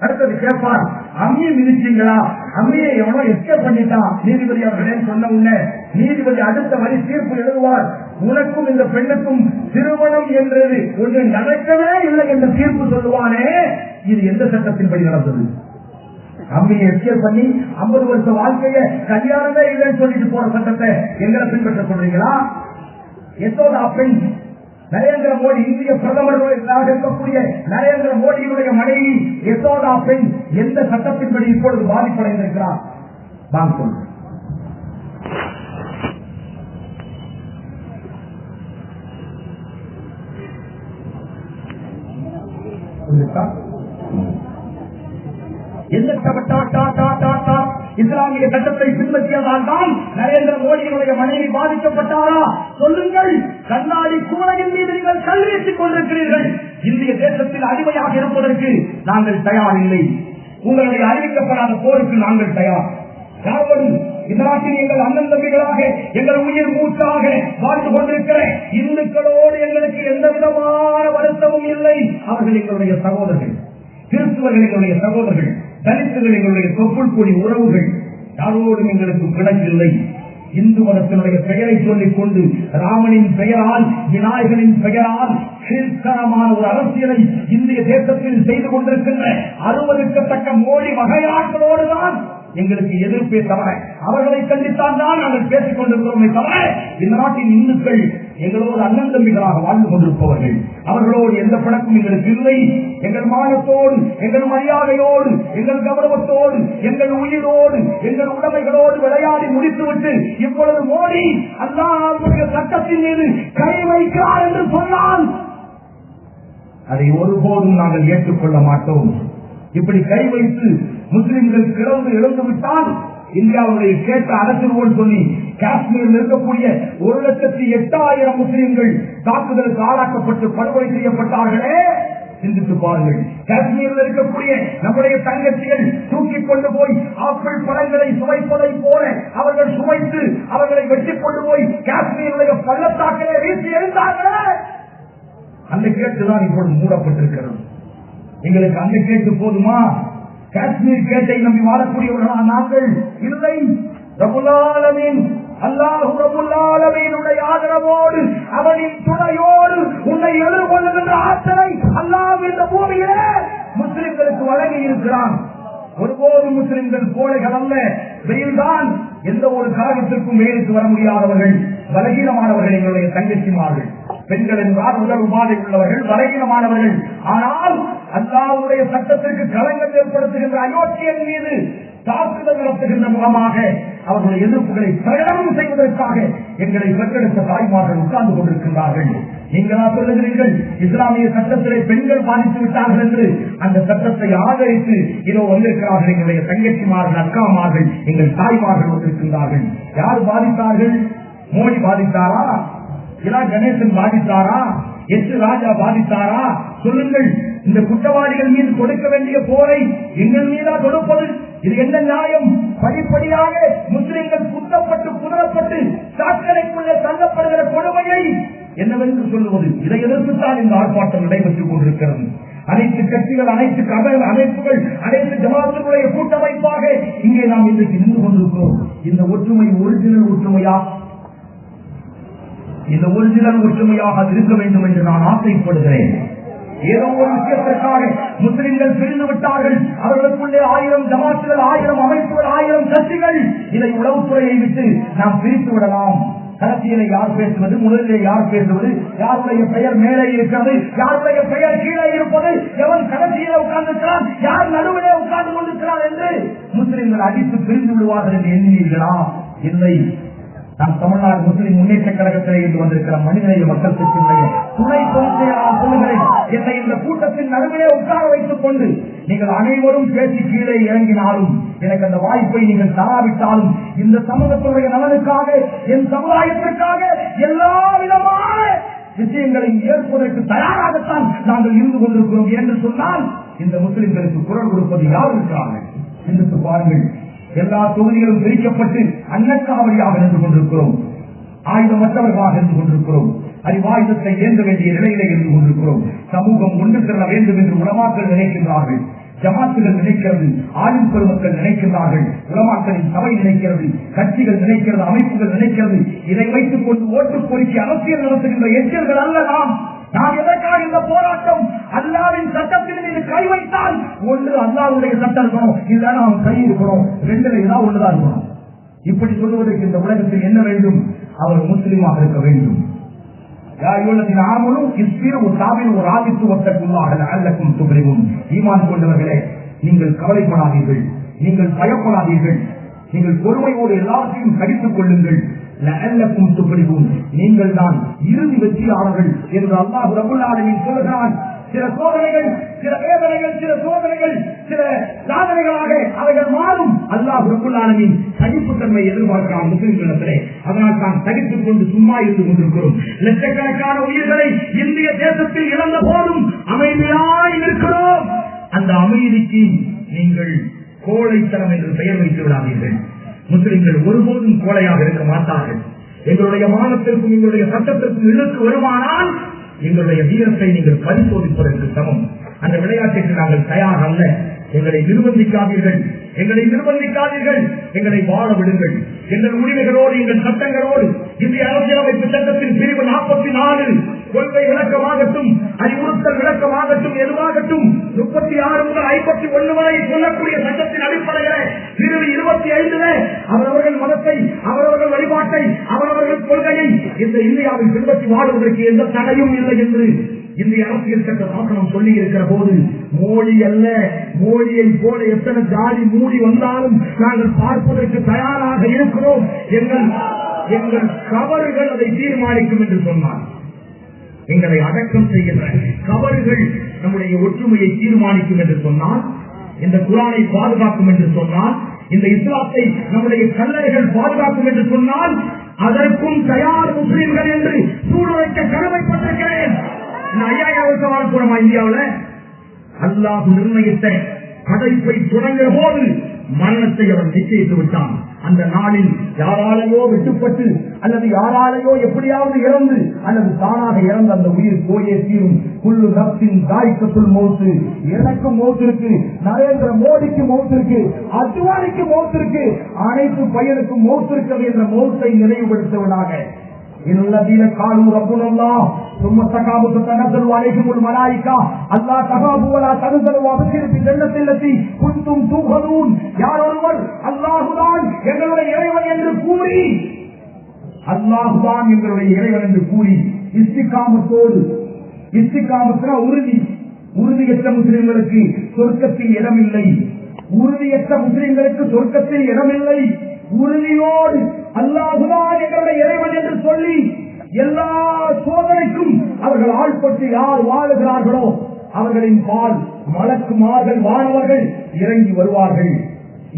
அடுத்தது கேட்பார், அம்மியை மிதிச்சீங்களா? அம்மியை எவனோ எஸ்கேப் பண்ணிட்டான். நீதிபதி அவர்களே சொன்ன உடனே நீதிபதி அடுத்த வரி தீர்ப்பு எழுதுவார், உனக்கும் இந்த பெண்ணுக்கும் திருமணம் என்றது ஒன்று நடக்கவே இல்லை என்று தீர்ப்பு சொல்லுவானே, இது எந்த சட்டத்தின்படி நடந்தது? அம்மியை எஸ்கேப் பண்ணி 50 வருஷ வாழ்க்கைய கல்யாணமே இல்லைன்னு சொல்லிட்டு போற சட்டத்தை எங்களை பின்பற்ற சொல்றீங்களா? யசோதா பெண் நரேந்திர மோடி, இந்திய பிரதமர்களாக இருக்கக்கூடிய நரேந்திர மோடியுடைய மனைவி யசோதா பெண் எந்த சட்டத்தின்படி இப்பொழுது பாதிப்படைந்திருக்கிறார்? வாங்க சொல்லுங்க. இஸ்லாமிய சட்டத்தை பின்பற்றியதால் தான் நரேந்திர மோடியினுடைய மனைவி பாதிக்கப்பட்டாரா? சொல்லுங்கள். கண்ணாடி கூரையின் மீது நீங்கள் கல் வீசிக் கொண்டிருக்கிறீர்கள். இந்திய தேசத்தில் அடிமையாக இருப்பதற்கு நாங்கள் தயாரில்லை. உங்களுடைய அறிவிக்கப்படாத போருக்கு நாங்கள் தயார். யாரோடு? இந்த நாட்டில் எங்கள் அண்ணன் தம்பிகளாக எங்கள் உயிர் மூச்சாக வாழ்ந்து கொண்டிருக்கிற இந்துக்களோடு எங்களுக்கு எந்த விதமான வருத்தமும் இல்லை. அவர்கள் எங்களுடைய சகோதரர்கள், கிறிஸ்துவர்கள் எங்களுடைய சகோதரர்கள், தலித்துகள் எங்களுடைய தொப்புள் கூடி உறவுகள். யாரோடும் எங்களுக்கு பிணக்கில்லை. இந்து மதத்தினுடைய பெயரை சொல்லிக் கொண்டு ராமனின் பெயரால், விநாயகனின் பெயரால் கீழ்த்தரமான ஒரு அரசியலை இந்திய தேசத்தில் செய்து கொண்டிருக்கின்ற அனுமதிக்கத்தக்க மோடி வகையாட்களோடுதான் எங்களுக்கு எதிர்ப்பே தவிர, அவர்களை கண்டித்தான் தான் நாங்கள் பேசிக் கொண்டிருக்கிறோமே தவிர, இந்த நாட்டின் இந்துக்கள் எங்களோடு அண்ணன் தம்பிகளாக வாழ்ந்து கொண்டிருப்பவர்கள். அவர்களோடு எந்த பழக்கம் எங்களுக்கு இல்லை. எங்கள் மானத்தோடு, எங்கள் மரியாதையோடு, எங்கள் கௌரவத்தோடு, எங்கள் உயிரோடு, எங்கள் உடைமைகளோடு விளையாடி முடித்துவிட்டு இப்பொழுது மோடி அல்லாஹ்வுடைய சட்டத்தின் மீது கை வைக்கிறார் என்று சொன்னால் அதை ஒருபோதும் நாங்கள் ஏற்றுக்கொள்ள மாட்டோம். இப்படி கை வைத்து முஸ்லிம்கள் கிளம்பு இழந்து விட்டால் இந்தியாவுடைய கேட்ட அரசியல் சொல்லி காஷ்மீரில் இருக்கக்கூடிய 1,08,000 முஸ்லிம்கள் தாக்குதலுக்கு ஆளாக்கப்பட்டு படுகொலை செய்யப்பட்டார்களே, சிந்தித்து பாருங்கள். காஷ்மீரில் இருக்கக்கூடிய நம்முடைய தங்கச்சிகள் தூக்கிக் கொண்டு போய் ஆப்பிள் பழங்களை சுவைப்பதை போல அவர்கள் சுவைத்து அவர்களை வெட்டிக் கொண்டு போய் காஷ்மீருடைய பள்ளத்தாக்கிலே வீசி எறிந்தார்களே, அந்த கேட்டுதான் இப்பொழுது மூடப்பட்டிருக்கிறது. எங்களுக்கு அந்த கேட்டு போதுமா? காஷ்மீர் கேட்டை நம்பி வாழக்கூடியவர்களா நாங்கள்? இல்லை. ரப்புல் ஆலமீன் அல்லாஹ் ரப்புல் ஆலமீனுடைய ஆதரவோடு, அவனின் துணையோடு உன்னை எதிர்கொள்ளுகின்ற ஆற்றலை அல்லாஹ் இந்த பூமியிலே முஸ்லிம்களுக்கு வழங்கி இருக்கிறான். ஒருபோது முஸ்லிம்கள் கோழைகள் அல்ல. வெயில்தான் எந்த ஒரு காரணத்திற்கும் மேலுக்கு வர முடியாதவர்கள், பலகீனமானவர்கள் எங்களுடைய தங்கச்சிமார்கள். பெண்கள் என்றால் உடல் உபாதை உள்ளவர்கள், பலகீனமானவர்கள். ஆனால் அல்லாஹ்வுடைய சட்டத்திற்கு களங்கம் ஏற்படுத்துகின்ற அயோக்கியன் மீது தாக்குதல் நடத்துகின்ற மூலமாக அவர்களுடைய எதிர்ப்புகளை பிரகடனம் செய்வதற்காக எங்களை பெற்றெடுத்த தாய்மார்கள் உட்கார்ந்து கொண்டிருக்கின்றார்கள். நீங்களா சொல்லுகிறீர்கள் இஸ்லாமிய சட்டத்திலே பெண்கள் பாதித்து விட்டார்கள் என்று? அந்த சட்டத்தை ஆதரித்து இதோ வந்திருக்கிறார்கள் எங்களுடைய தங்கச்சிமார்கள், அக்காமார்கள், எங்கள் தாய்மார்கள் வந்திருக்கின்றார்கள். யார் பாதித்தார்கள்? மோடி பாதித்தாரா? இலா கணேசன் பாதித்தாரா? எஸ் ராஜா பாதித்தாரா? சொல்லுங்கள். இந்த குற்றவாளிகள் மீது கொடுக்க வேண்டிய போரை எங்கள் மீதா கொடுப்பது இது என்ன நியாயம்? படிப்படியாக முஸ்லிம்கள் குத்தப்பட்டு குதிரப்பட்டு சாக்கடைக்குள்ளே தள்ளப்படுகிற கொடுமையை என்னவென்று சொல்லுவது? இதை எதிர்த்துத்தான் இந்த ஆர்ப்பாட்டம் நடைபெற்றுக் கொண்டிருக்கிறது. அனைத்து கட்சிகள், அனைத்து அமைப்புகள், அனைத்து ஜமாத்துடைய கூட்டமைப்பாக இங்கே நாம் இன்றைக்கு நின்று கொண்டிருக்கிறோம். இந்த ஒற்றுமை ஒரிஜினல் ஒற்றுமையா? இந்த ஒரிஜினல் ஒற்றுமையாக இருக்க வேண்டும் என்று நான் ஆசைப்படுகிறேன். ஏதோ ஒரு விஷயத்திற்காக முஸ்லிம்கள் பிரிந்து விட்டார்கள், அவர்களுக்குள்ளே 1000 ஜமாத்துகள், 1000 அமைப்புகள், 1000 கட்சிகள், இதை உளவுத்துறையை விட்டு நாம் பிரித்து விடலாம். கடைசியிலே யார் பேசுவது, முதலிலே யார் பேசுவது, யாருடைய பெயர் மேலே இருக்கிறது, யாருடைய பெயர் கீழே இருப்பது, எவன் கடைசியிலே உட்கார்ந்திருக்கிறான், யார் நடுவிலே உட்கார்ந்து கொண்டிருக்கிறார் என்று முஸ்லிம்கள் அடித்து பிரிந்து விடுவார்கள் என்று எண்ணினீர்களா? இல்லை. நான் தமிழ்நாடு முஸ்லிம் முன்னேற்ற கழகத்திலே இன்று வந்திருக்கிற மனிதநேய மக்கள் கட்சியினுடைய துணை பொதுச் செயலாளர் சொல்லுகிறேன், என்னை இந்த கூட்டத்தின் நடுவிலே உட்கார வைத்துக் கொண்டு நீங்கள் அனைவரும் பேசி கீழே இறங்கினாலும், எனக்கு அந்த வாய்ப்பை நீங்கள் தராவிட்டாலும், இந்த சமூகத்துடைய நலனுக்காக, என் சமுதாயத்திற்காக எல்லா விதமான விஷயங்களையும் ஏற்பதற்கு தயாராகத்தான் நாங்கள் இருந்து கொண்டிருக்கிறோம் என்று சொன்னால், இந்த முஸ்லிம்களுக்கு குரல் கொடுப்பது யார் இருக்கிறார்கள்? சிந்தித்து பாருங்கள். எல்லா தொகுதிகளும் பிரிக்கப்பட்டு அன்னக்காவலியாக இருந்து கொண்டிருக்கிறோம், ஆயுதமற்றவர்களாக இருந்து கொண்டிருக்கிறோம், அறிவாயுதத்தை ஏந்த வேண்டிய நிலையிலே இருந்து கொண்டிருக்கிறோம். சமூகம் ஒன்று செல்ல வேண்டும் என்று உலமாக்கள் நினைக்கின்றார்கள், ஜமாத்துகள் நினைக்கிறது, ஆளும் பெருமக்கள் நினைக்கின்றார்கள், உலமாக்களின் சபை நினைக்கிறது, கட்சிகள் நினைக்கிறது, அமைப்புகள் நினைக்கிறது. இதை வைத்துக் கொண்டு ஓட்டு கோரிக்கை அரசியல் நடத்துகின்ற எச்சல்கள் அல்ல நாம். நாம் எதற்காக இந்த போராட்டம்? அல்லாவின் சட்டத்தின் மீது கை வைத்தால் ஒன்று அல்லாவுடைய சட்டம் இருக்கணும், இல்லைன்னா அவன் கை இருக்கணும், ரெண்டுல ஏதாவது ஒன்றுதான் இருக்கணும். இப்படி சொல்லுவதற்கு இந்த உலகத்தில் என்ன வேண்டும்? அவர் முஸ்லீமாக இருக்க வேண்டும். ஈமான் கொண்டவர்களே, நீங்கள் கவலைப்படாதீர்கள், நீங்கள் பயப்படாதீர்கள், நீங்கள் பொறுமையோடு எல்லாத்தையும் கடித்துக் கொள்ளுங்கள். நீங்கள் தான் இறுதி வெற்றியாளர்கள் என்று அல்லாஹ் ரப்பல் ஆலமீன் சொல்கிறான். சில சோதனைகள், சில வேதனைகள், சில சோதனைகள், சில சாதனைகளாக அவைகள் மாறும். அல்லாஹ் ரப்பல் ஆலமீன் சகிப்புத்தன்மை எதிர்பார்க்கிறான் முஸ்லிம்களிடத்திலே. அதனால் தான் சகித்துக் கொண்டு சும்மா இருந்து கொண்டிருக்கிறோம். லட்சக்கணக்கான உயிர்களை இந்திய தேசத்தில் இழந்த போதும் அமைதியாய் இருக்கிறோம். அந்த அமைதிக்கு நீங்கள் கோழைத்தனம் என்று பெயர் வைத்து விடாதீர்கள். முஸ்லிம்கள் ஒருபோதும் கோழையாக இருக்க மாட்டார்கள். எங்களுடைய மானத்திற்கும் எங்களுடைய சட்டத்திற்கும் இழுக்கு வருமானால் எங்களுடைய வீரத்தை நீங்கள் பரிசோதிப்பதற்கு சமம். அந்த விளையாட்டுக்கு நாங்கள் தயார் அல்ல. எங்களை நிர்பந்திக்காதீர்கள், எங்களை நிர்பந்திக்காதீர்கள், எங்களை வாழ விடுங்கள். எங்கள் உரிமைகளோடு, எங்கள் சட்டங்களோடு, இந்திய அரசியலமைப்பு சட்டத்தின் பிரிவு 44 கொள்கை விளக்கமாகட்டும், அறிவுறுத்தல் விளக்கமாகட்டும், எதுவாகட்டும் 36 முதல் 51 வரை சொல்லக்கூடிய சட்டத்தின் அடிப்படையில் பிரிவு 25 அவரவர்கள் மதத்தை, அவரவர்கள் வழிபாட்டை, அவரவர்கள் கொள்கையை இந்த இந்தியாவில் பின்பற்றி வாழ்வதற்கு எந்த தடையும் இல்லை என்று இந்திய அரசியல் சட்ட சாசனம் சொல்லி இருக்கிற போது, மோடி அல்ல, மோடியை போல எத்தனை ஜாதி மூடி வந்தாலும் நாங்கள் பார்ப்பதற்கு தயாராக இருக்கிறோம். எங்கள் கவறுகள் அதை தீர்மானிக்கும் என்று சொன்னார். எங்களை அடக்கம் செய்கின்ற கவறுகள் நம்முடைய ஒற்றுமையை தீர்மானிக்கும் என்று சொன்னால், இந்த குர்ஆனை பாதுகாக்கும் என்று சொன்னால், இந்த இஸ்லாத்தை நம்முடைய கல்லறைகள் பாதுகாக்கும் என்று சொன்னால், அதற்கும் தயார் முஸ்லிம்கள் என்று சூழ்நிலைக்க கடமைப்பட்டிருக்கிறேன். 5000 வருஷம் வாழ்க்கிறோமா இந்தியாவில்? அல்லாஹ் நிர்ணயித்த படைப்பை தொடங்கிற போது மரணத்தை அவன் நிச்சயித்து விட்டான். அந்த நாளில் யாராலேயோ வெட்டுப்பட்டு அல்லது யாராலேயோ எப்படியாவது இறந்து அல்லது தானாக இறந்த அந்த உயிர் போயே தீரும். குல்லு நப்சின் தாய்க்கத்துள் மௌத்து. எனக்கும் மௌத்திற்கு, நரேந்திர மோடிக்கு மௌத்திற்கு, அத்வானிக்கு மௌத்திற்கு, அனைத்து பையனுக்கும் மௌத்திருக்கிறது என்ற மௌத்தை நினைவுபடுத்துவதாக. الذين قالوا ربنا الله ثم استقاموا تتنزل عليهم الملائكة ألا تخافوا ولا تحزنوا وابشروا بالجنة التي كنتم توعدون. யார் ஒருவர் அல்லாஹ்தான் எங்களுடைய இறைவன் என்று கூறி, அல்லாஹ்தான் எங்களுடைய இறைவன் என்று கூறி இஸ்திகாமத்தோடு, இஸ்திகாமத்துனா உறுதி, உறுதியற்ற முஸ்லிம்களுக்கு சொர்க்கத்தில் இடமில்லை, உறுதியற்ற முஸ்லிம்களுக்கு சொர்க்கத்தில் இடமில்லை, உறுதியோடு அல்லாஹ்தான் எங்களுடைய இறைவன் என்று சொல்லி எல்லா சோதனைக்கும் அவர்கள் ஆள்பட்டு யார் வாழுகிறார்களோ அவர்களின் பால் மலக்குமார்கள், வானவர்கள் இறங்கி வருவார்கள்,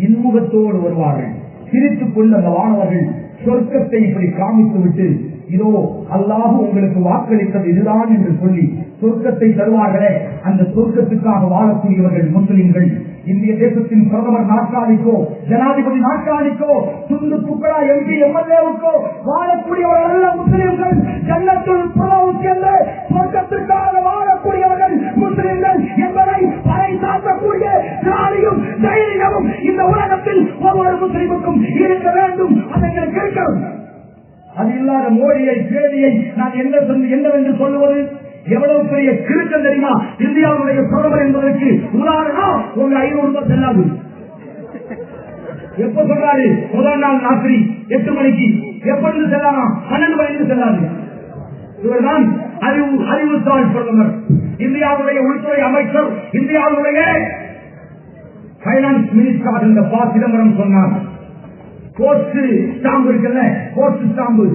இன்முகத்தோடு வருவார்கள். சிரித்துக் கொண்டு அந்த வானவர்கள் சொர்க்கத்தை இப்படி காமித்து விட்டு, இதோ அல்லாஹ் உங்களுக்கு வாக்களித்தது இதுதான் என்று சொல்லி சொர்க்கத்தை தருவார்களே, அந்த சொர்க்கத்துக்காக வாழக்கூடியவர்கள் முஸ்லிம்கள். இந்திய தேசத்தின் பிரதமர் நாற்காலிக்கோ ஜனாதிபதி நாற்காலிக்கோ துண்டு துக்கடா எம்பி எம்எல்ஏவுக்கோ வாழக்கூடியவர்கள் அல்ல முஸ்லிம்கள். ஜன்னத்துல் பிரதவுக்கு என்று சொர்க்கத்திற்காக வாழக்கூடியவர்கள் முஸ்லிம்கள் என்பதை பறைசாற்றக்கூடிய திராணியும் தைரியமும் இந்த உலகத்தில் ஒவ்வொரு முஸ்லிமுக்கும் இருக்க வேண்டும். அதை கேட்கிறோம். அது இல்லாத மோடியை கேடியை நான் என்னவென்று சொல்லுவது? எவ்வளவு பெரிய கிருக்கம் தெரியுமா? இந்தியாவுடைய பிரதமர் என்பதற்கு உதாரணம் ஒரு 500 ரூபாய் செல்லாது. எப்ப சொல்றாரு? முதல் நாள் ராத்திரி 8 மணிக்கு. எப்பொழுது செல்லலாம்? 12 மணிக்கு செல்லாது. இவர்தான் அறிவுத்தாள் பிரதமர், இந்தியாவுடைய உள்துறை அமைச்சர், இந்தியாவுடைய பைனான்ஸ் மினிஸ்டர் என்ற ப. சிதம்பரம் சொன்னார். போஸ்ட் ஸ்டாம்பு இருக்குல்ல, போஸ்ட் ஸ்டாம்பு,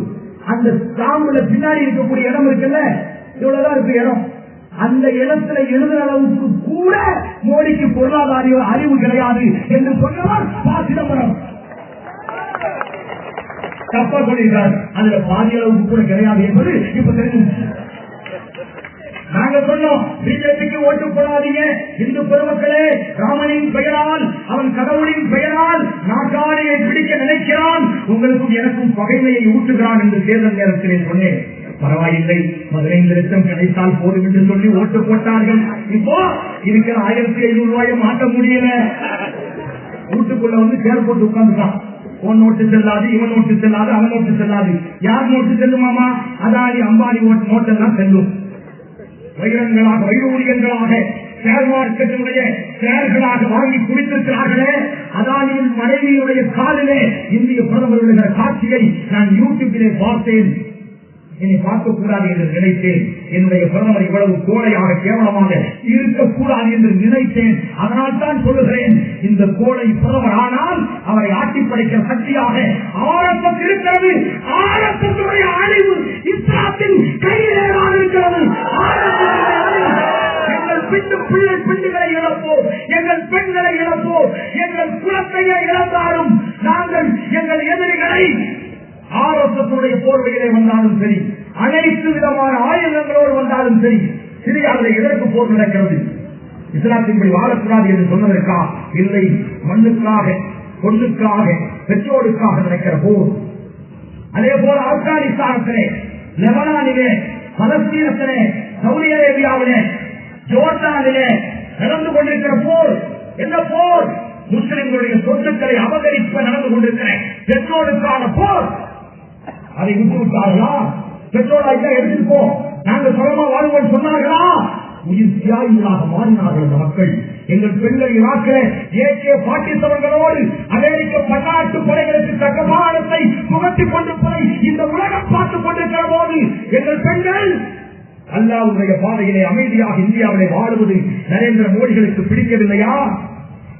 அந்த ஸ்டாம்புல பின்னாடி இருக்கக்கூடிய இடம் இருக்குல்ல, இவ்வளவுதான் இருக்கு இடம். அந்த இடத்துல எழுதுற அளவுக்கு கூட மோடிக்கு பொருளாதார அறிவு கிடையாது என்று சொன்னவர் ப. சிதம்பரம். தப்பா சொல்லியிருக்கார். அதுல பாதி அளவுக்கு கூட கிடையாது என்பது இப்ப தெரிஞ்சு. நாங்க சொன்னோம், பிஜேபிக்கு ஓட்டு போடாதீங்க. இந்து பெருமக்களே, ராமனின் பெயரால், அவன் கடவுளின் பெயரால் நாட்டாளியை பிடிக்க நினைக்கிறான், உங்களுக்கும் எனக்கும் பகைமையை ஊட்டுகிறான் என்று தேர்தல் நேரத்திலே சொன்னேன். பரவாயில்லை, 15 லட்சம் கிடைத்தால் போதும் என்று சொல்லி ஓட்டு போட்டார்கள். இப்போ இருக்கிற 1500 ரூபாயை மாற்ற முடியல. வீட்டுக்குள்ள வந்து சேர் போட்டு உட்கார்ந்துட்டான். உன் நோட்டு செல்லாது, இவன் நோட்டு செல்லாது, அவன் நோட்டு செல்லாது. யார் நோட்டு செல்லுமாமா? அதானி அம்பானி நோட்டெல்லாம் செல்லும். வைரங்களாக, வைரூரியங்களாக, ஷேர் மார்க்கெட்டுடைய ஷேர்களாக வாங்கி குடித்திருக்கிறார்களே. அதானியின் மனைவியுடைய காலிலே இந்திய பிரதமருடைய காட்சியை நான் யூடியூபிலே பார்த்தேன். என்னை பார்க்கக்கூடாது என்று நினைத்தேன். என்னுடைய பிரதமர் இவ்வளவு கோழையாக கேவலமாக இருக்கக்கூடாது என்று நினைத்தேன். அதனால் தான் சொல்லுகிறேன், இந்த கோழை பிரதமர் ஆனால் அவரை ஆட்சி படைக்க சக்தியாக ஆர்எஸ்எஸ் இருக்கிறது. ஆர்எஸ்எஸ் அழிவு இஸ்லாத்தின் கையிலே இருக்கிறது. எங்கள் பிள்ளைகளை இழப்போம், எங்கள் பெண்களை இழப்போம், எங்கள் குலத்தையே இழந்தாலும் நாங்கள் எங்கள் எதிரிகளை ஆரோக்கியத்துடைய போர்வையிலே வந்தாலும் சரி, அனைத்து விதமான ஆயுதங்களோடு வந்தாலும் சரி, சிரியாவில் எதற்கு போர் நடக்கிறது? இஸ்லாத்தின்படி வாழக்கூடாது என்று சொன்னதற்கா? இல்லை, மண்ணுக்காக, பொண்ணுக்காக, பெற்றோருக்காக நடக்கிற போர். அதே போல ஆப்கானிஸ்தானத்திலே, லெபனானிலே, பலஸ்தீனத்திலே, சவுதி அரேபியாவிலே, ஜோர்டானிலே நடந்து கொண்டிருக்கிற போர். என்ன போர்? முஸ்லிம்களுடைய சொத்துக்களை அபகரிப்பு நடந்து கொண்டிருக்கிற பெற்றோருக்கான போர். அதை விட்டுவிட்டார்களா? பெற்றோரா இல்ல, எடுத்துப்போம், நாங்கள் சுலமா வாழ்வோம் சொன்னார்களா? உயிர் தியாகிகளாக மாறினார்கள் அந்த மக்கள். எங்கள் பெண்கள் ஈராக்கில் AK-47களோடு அமெரிக்க பன்னாட்டு படைகளுக்கு தக்க மானத்தை புகட்டிக் கொண்டிருப்பதை இந்த உலகம் பார்த்துக் கொண்டிருக்கிற போது எங்கள் பெண்கள் அல்லாஹ்வுடைய பாதையிலே அமைதியாக இந்தியாவிலே வாழ்வது நரேந்திர மோடிகளுக்கு பிடிக்கவில்லையா?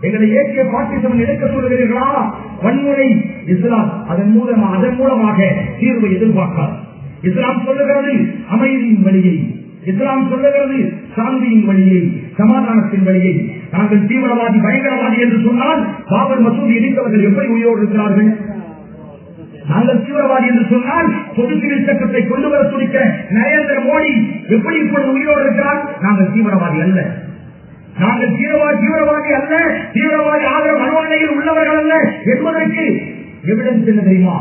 எங்களை AK-47 எடுக்க சொல்லுகிறீர்களா? வன்முறை இஸ்லாம் அதன் மூலமாக தீர்வை எதிர்பார்க்கார். இஸ்லாம் சொல்லுகிறது அமைதியின் வழியை, இஸ்லாம் சொல்லுகிறது சாந்தியின் வழியை, சமாதானத்தின் வழியை. நாங்கள் தீவிரவாதி, பயங்கரவாதி என்று சொன்னால் பாபர் மசூதி இடித்தவர்கள் எப்படி உயிரோடு இருக்கிறார்கள்? நாங்கள் தீவிரவாதி என்று சொன்னால் பொது சிவில் சட்டத்தை கொண்டு வர துடிக்கிற நரேந்திர மோடி எப்படி இப்பொழுது உயிரோடு இருக்கிறார்? நாங்கள் தீவிரவாதி அல்ல, நாங்கள் தீவிரவாதி அல்ல, தீவிரவாதி ஆதரவு அனுமதியில் உள்ளவர்கள் அல்ல என்பதற்கு எவிடன்ஸ் என்ன தெரியுமா?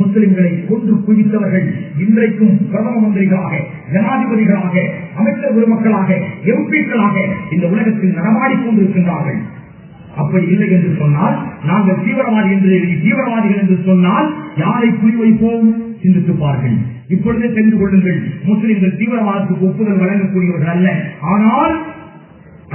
முஸ்லிம்களை கொன்று குவித்தவர்கள் இன்றைக்கும் பிரதம மந்திரிகளாக, ஜனாதிபதிகளாக, அமைச்சர் பெருமக்களாக, எம்பிக்களாக இந்த உலகத்தில் நடமாடிக் கொண்டிருக்கின்றார்கள். அப்படி இல்லை என்று சொன்னால், நாங்கள் தீவிரவாதிகள் என்று சொன்னால் யாரை குறிவைப்போம்? சிந்தித்துப்பார்கள். இப்பொழுதே தெரிந்து கொள்ளுங்கள், முஸ்லிம்கள் தீவிரவாதத்துக்கு ஒப்புதல் வழங்கக்கூடியவர்கள் அல்ல. ஆனால்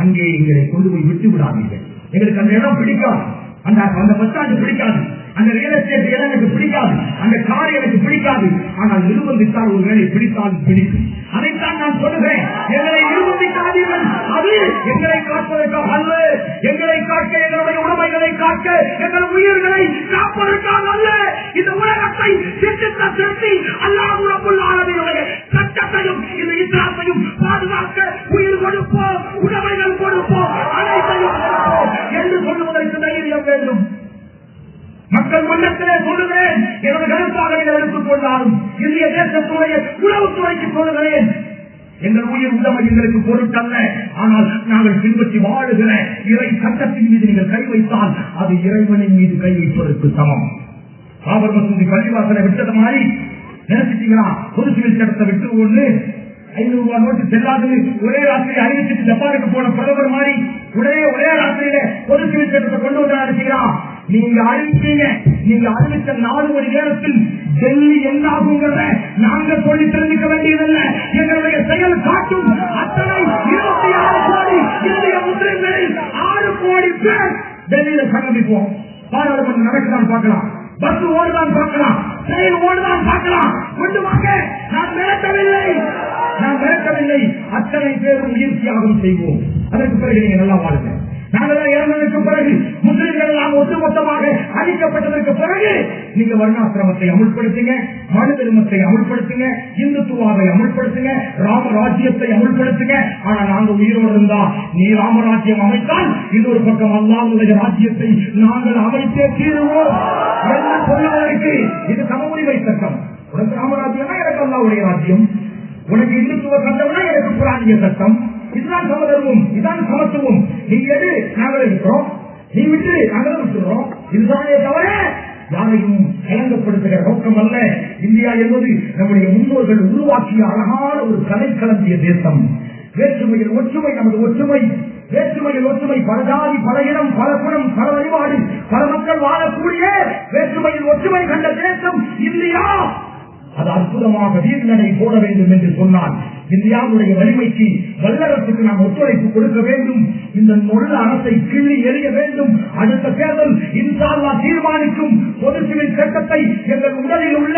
அங்கே எங்களை கொண்டு போய் விட்டு விடாதீர்கள். எங்களுக்கு அந்த இடம் பிடிக்காது, அந்த பஸ் ஸ்டாண்டு பிடிக்காது, அந்த ரியல் எஸ்டேட் இடம் எனக்கு பிடிக்காது, அந்த கார் எனக்கு பிடிக்காது. ஆனால் நிர்பந்தித்தால் ஒரு வேலை பிடித்தால் பிடிக்கும். அதைத்தான் நான் சொல்லுகிறேன், எங்களை நிர்பந்திக்காதீர்கள். அது எங்களை காப்பதற்காக அல்ல, எங்களை காக்க, எங்களுடைய உடைமைகளை காக்க, எங்கள் உயிர்களை காப்பதற்காக அல்ல. இந்த உலகத்தை திருத்தி அல்லாஹ் ரப்பல் ஆலமீனுடைய சட்டத்தையும் இந்த இஸ்லாத்தையும் பாதுகாக்க உயிர் கொடுப்போம், உடைமைகள் கொடுப்போம், அனைத்தையும் கொடுப்போம் என்று சொல்லுவதற்கு தைரியம் வேண்டும். மக்கள் மன்றத்திலே சொல்லுகிறேன், எனது கருத்தாக நீங்கள் எடுத்துக் கொண்டாலும் இந்திய தேசத்துடைய உளவுத்துறைக்கு சொல்லுகிறேன், எங்கள் உயிர் உடமை எங்களுக்கு பொருட்டல்ல. ஆனால் நாங்கள் பின்பற்றி வாழுகிற இறை சட்டத்தின் மீது நீங்கள் கை வைத்தால் அது இறைவனின் மீது கை வைப்பதற்கு சமம். பாபர் மசூதி பள்ளிவாசலை விட்டது மாதிரி நினைச்சிட்டீங்களா? பொது சிவில் சட்டத்தை விட்டு ஒண்ணு 500 ரூபாய் நோட்டு செல்லாது ஒரே ராத்திரி அறிவிச்சுட்டு ஜப்பானுக்கு போன பிரதமர் மாதிரி ஒரே ராத்திரியில பொது சிவில் சட்டத்தை கொண்டு வந்து நினைச்சீங்களா? நீங்க அறிவிச்சீங்க. நீங்க அறிவித்த 4 மணி நேரத்தில் டெல்லி என்ன ஆகுங்கிறத நாங்க சொல்லி தெரிஞ்சுக்க வேண்டியதில்லை. எங்களுடைய செயல் காட்டும். அத்தனை 26 கோடி இந்திய முஸ்லிம்களில் 6 கோடி பேர் டெல்லியில சங்கமிப்போம். பாராளுமன்றம் நடக்குதான் பார்க்கலாம், பஸ் ஓடுதான் பார்க்கலாம், செயல் ஓடுதான் பார்க்கலாம். கொண்டு வாங்க. நான் மிரட்டவில்லை. அத்தனை பேரும் உயிர் தியாகம் செய்வோம். அதற்கு பிறகு நீங்க நல்லா வாழுங்க. நாங்கள் இறந்ததற்கு பிறகு முஸ்லிம்கள் எல்லாம் ஒட்டுமொத்தமாக அழிக்கப்பட்டதற்கு பிறகு நீங்க வர்ணாசிரமத்தை அமுல்படுத்துங்க, மனு தர்மத்தை அமுல்படுத்துங்க, இந்துத்துவாவை அமுல்படுத்துங்க, ராமராஜ்யத்தை அமுல்படுத்துங்க. ஆனா நாங்க உயிரோடு இருந்தா நீ ராமராஜ்யம் அமைத்தால் இன்னொரு பக்கம் அல்லாஹ்வுடைய ராஜ்யத்தை நாங்கள் அமைத்தே தீருவோம் என்று சொல்லுவதற்கு இது சமஉரிமை சட்டம். உனக்கு ராமராஜ்யம்னா எனக்கு அல்லாஹ்வுடைய ராஜ்யம், உனக்கு இந்துத்துவ சட்டம்னா எனக்கு புராணிய சட்டம். இதுதான் சமதர்மம், இதுதான் சமத்துவம். நீ எது நாங்கள் இருக்கிறோம், நீ விட்டு நாங்கள் விட்டுறோம். இதுதானே தவிர யாரையும் கலங்கப்படுத்துகிற நோக்கம் அல்ல. இந்தியா என்பது நம்முடைய முன்னோர்கள் உருவாக்கிய அழகான ஒரு கலை கலந்திய தேசம். வேற்றுமையில் ஒற்றுமை நமது ஒற்றுமை. வேற்றுமையில் ஒற்றுமை. பல ஜாதி, பல இனம், பல குணம், பல வழிபாடு, பல மக்கள் வாழக்கூடிய வேற்றுமையில் ஒற்றுமை கண்ட தேசம் இந்தியா. அது அற்புதமாக வீழ்நடை போட வேண்டும் என்று சொன்னால் இந்தியாவுடைய வலிமைக்கு வல்லரசுக்கு நாம் ஒத்துழைப்பு கொடுக்க வேண்டும். இந்த நொல்ல அரசை கிள்ளி எறிய வேண்டும். அடுத்த தேர்தல் இன்ஷா அல்லாஹ் தீர்மானிக்கும் பொது சிவில் சட்டத்தை எங்கள் உடலில் உள்ள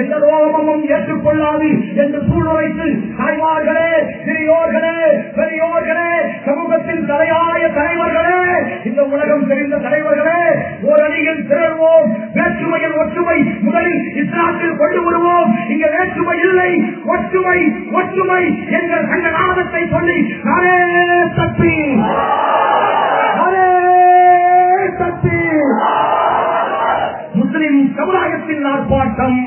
எந்த ரோகமும் ஏற்றுக்கொள்ளாது என்று சூழ்நிலைத்து தாய்மார்களே, சிறியோர்களே, பெரியோர்களே, சமூகத்தின் தலையாய தலைவர்களே, இந்த உலகம் தெரிந்த தலைவர்களே, ஓர் அணியில் திரள்வோம். வேற்றுமையில் ஒற்றுமை முதலில் இஸ்லாத்தில் கொண்டு வருவோம். இங்க வேற்றுமை இல்லை, ஒற்றுமை ஒற்றுமை எங்கள் சங்க நாமத்தை சொல்லி நானே தப்பி முஸ்லிம் சமுதாயத்தின் ஆர்ப்பாட்டம்.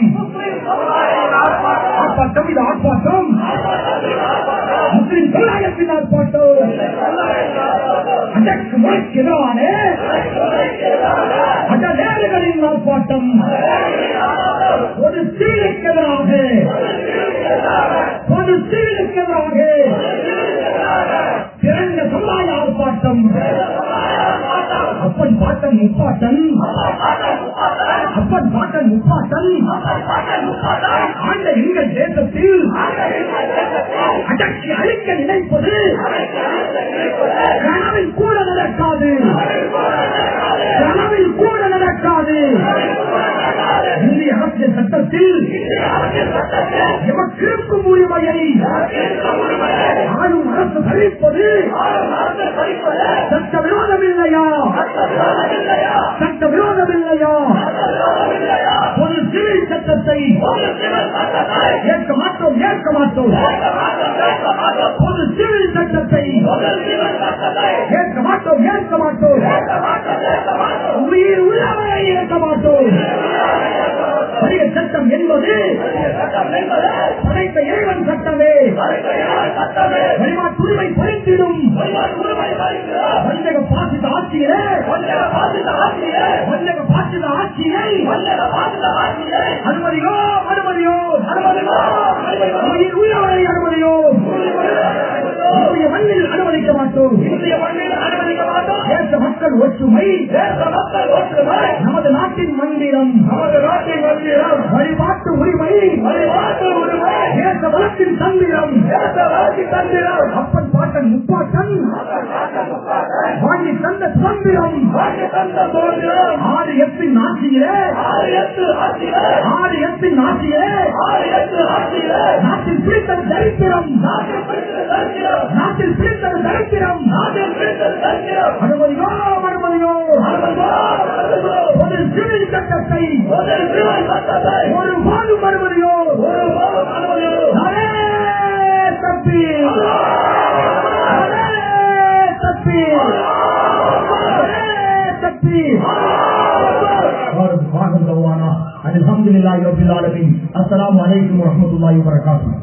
ஆர்ப்பாட்டம் இது ஆர்ப்பாட்டம். முஸ்லிம் சமுதாயத்தின் ஆர்ப்பாட்டம். அதற்கு முறைக்கிறான அடலேறுகளின் ஆர்ப்பாட்டம். ஒரு சீலுக்கு எதிராக, பொது சீலுக்கு எதிராக திறந்த சமுதாய ஆர்ப்பாட்டம். அப்பன் பாட்டன் முப்பாட்டன், அப்பன் பாட்டன் முப்பாட்டன் ஆண்ட எங்கள் தேசத்தில் அடக்கி அழிக்க நினைப்பது கனவில் கூட நடக்காது. கனவில் கூட நடக்காது. இந்திய அரசியல் சட்டத்தில் எமக்கிருக்கும் உரிமையை ஆளும் அரசு பறிப்பது சட்ட விரோதம் இல்லையா? சட்ட விரோதம் இல்லையா? பொது சிவில் சட்டத்தை ஏற்க மாட்டோம், ஏற்க மாட்டோம். பொது சிவில் சட்டத்தை ஏற்க மாட்டோம், ஏற்க மாட்டோம். உயிர் உள்ளவரை ஏற்க மாட்டோம். பழைய சட்டம் என்பது படைத்த இறைவன் சட்டமே. வழிபாட்டுரிமை பறித்திடும் வஞ்சக பாசித ஆட்சியிலே, வஞ்சக பாசித ஆட்சியை அனுமதியோ, அனுமதியோ, உயிர் உள்ளவரை அனுமதியோ. இந்திய மண்ணில் அனுமதிக்க மாட்டோம். தேச மக்கள் ஒற்றுமை, நமது நாட்டின் மந்திரம், வழிபாட்டு உரிமை, தேச வளத்தின் தந்திரம். அப்பன் பாட்டன் முப்பாட்டன் வாங்கி தந்த சுதந்திரம். 6 ஆட்சியிலே, 6 ஆட்சியிலே நாட்டில் பிடித்தது சரித்திரம். நாட்டில் பிடித்தது சரித்திரம். அனுமதியோ, அனுமதியோ. ஒரு சிவில் சட்டத்தை ஒரு வாழும் அனுமதியோ. அரே தப்பி, அரே தப்பி, அரே தப்பி. அல்ஹம்துலில்லாஹி ரப்பில் ஆலமீன். அஸ்ஸலாமு அலைக்கும் வரஹ்மத்துல்லாஹி வபரகாத்துஹு.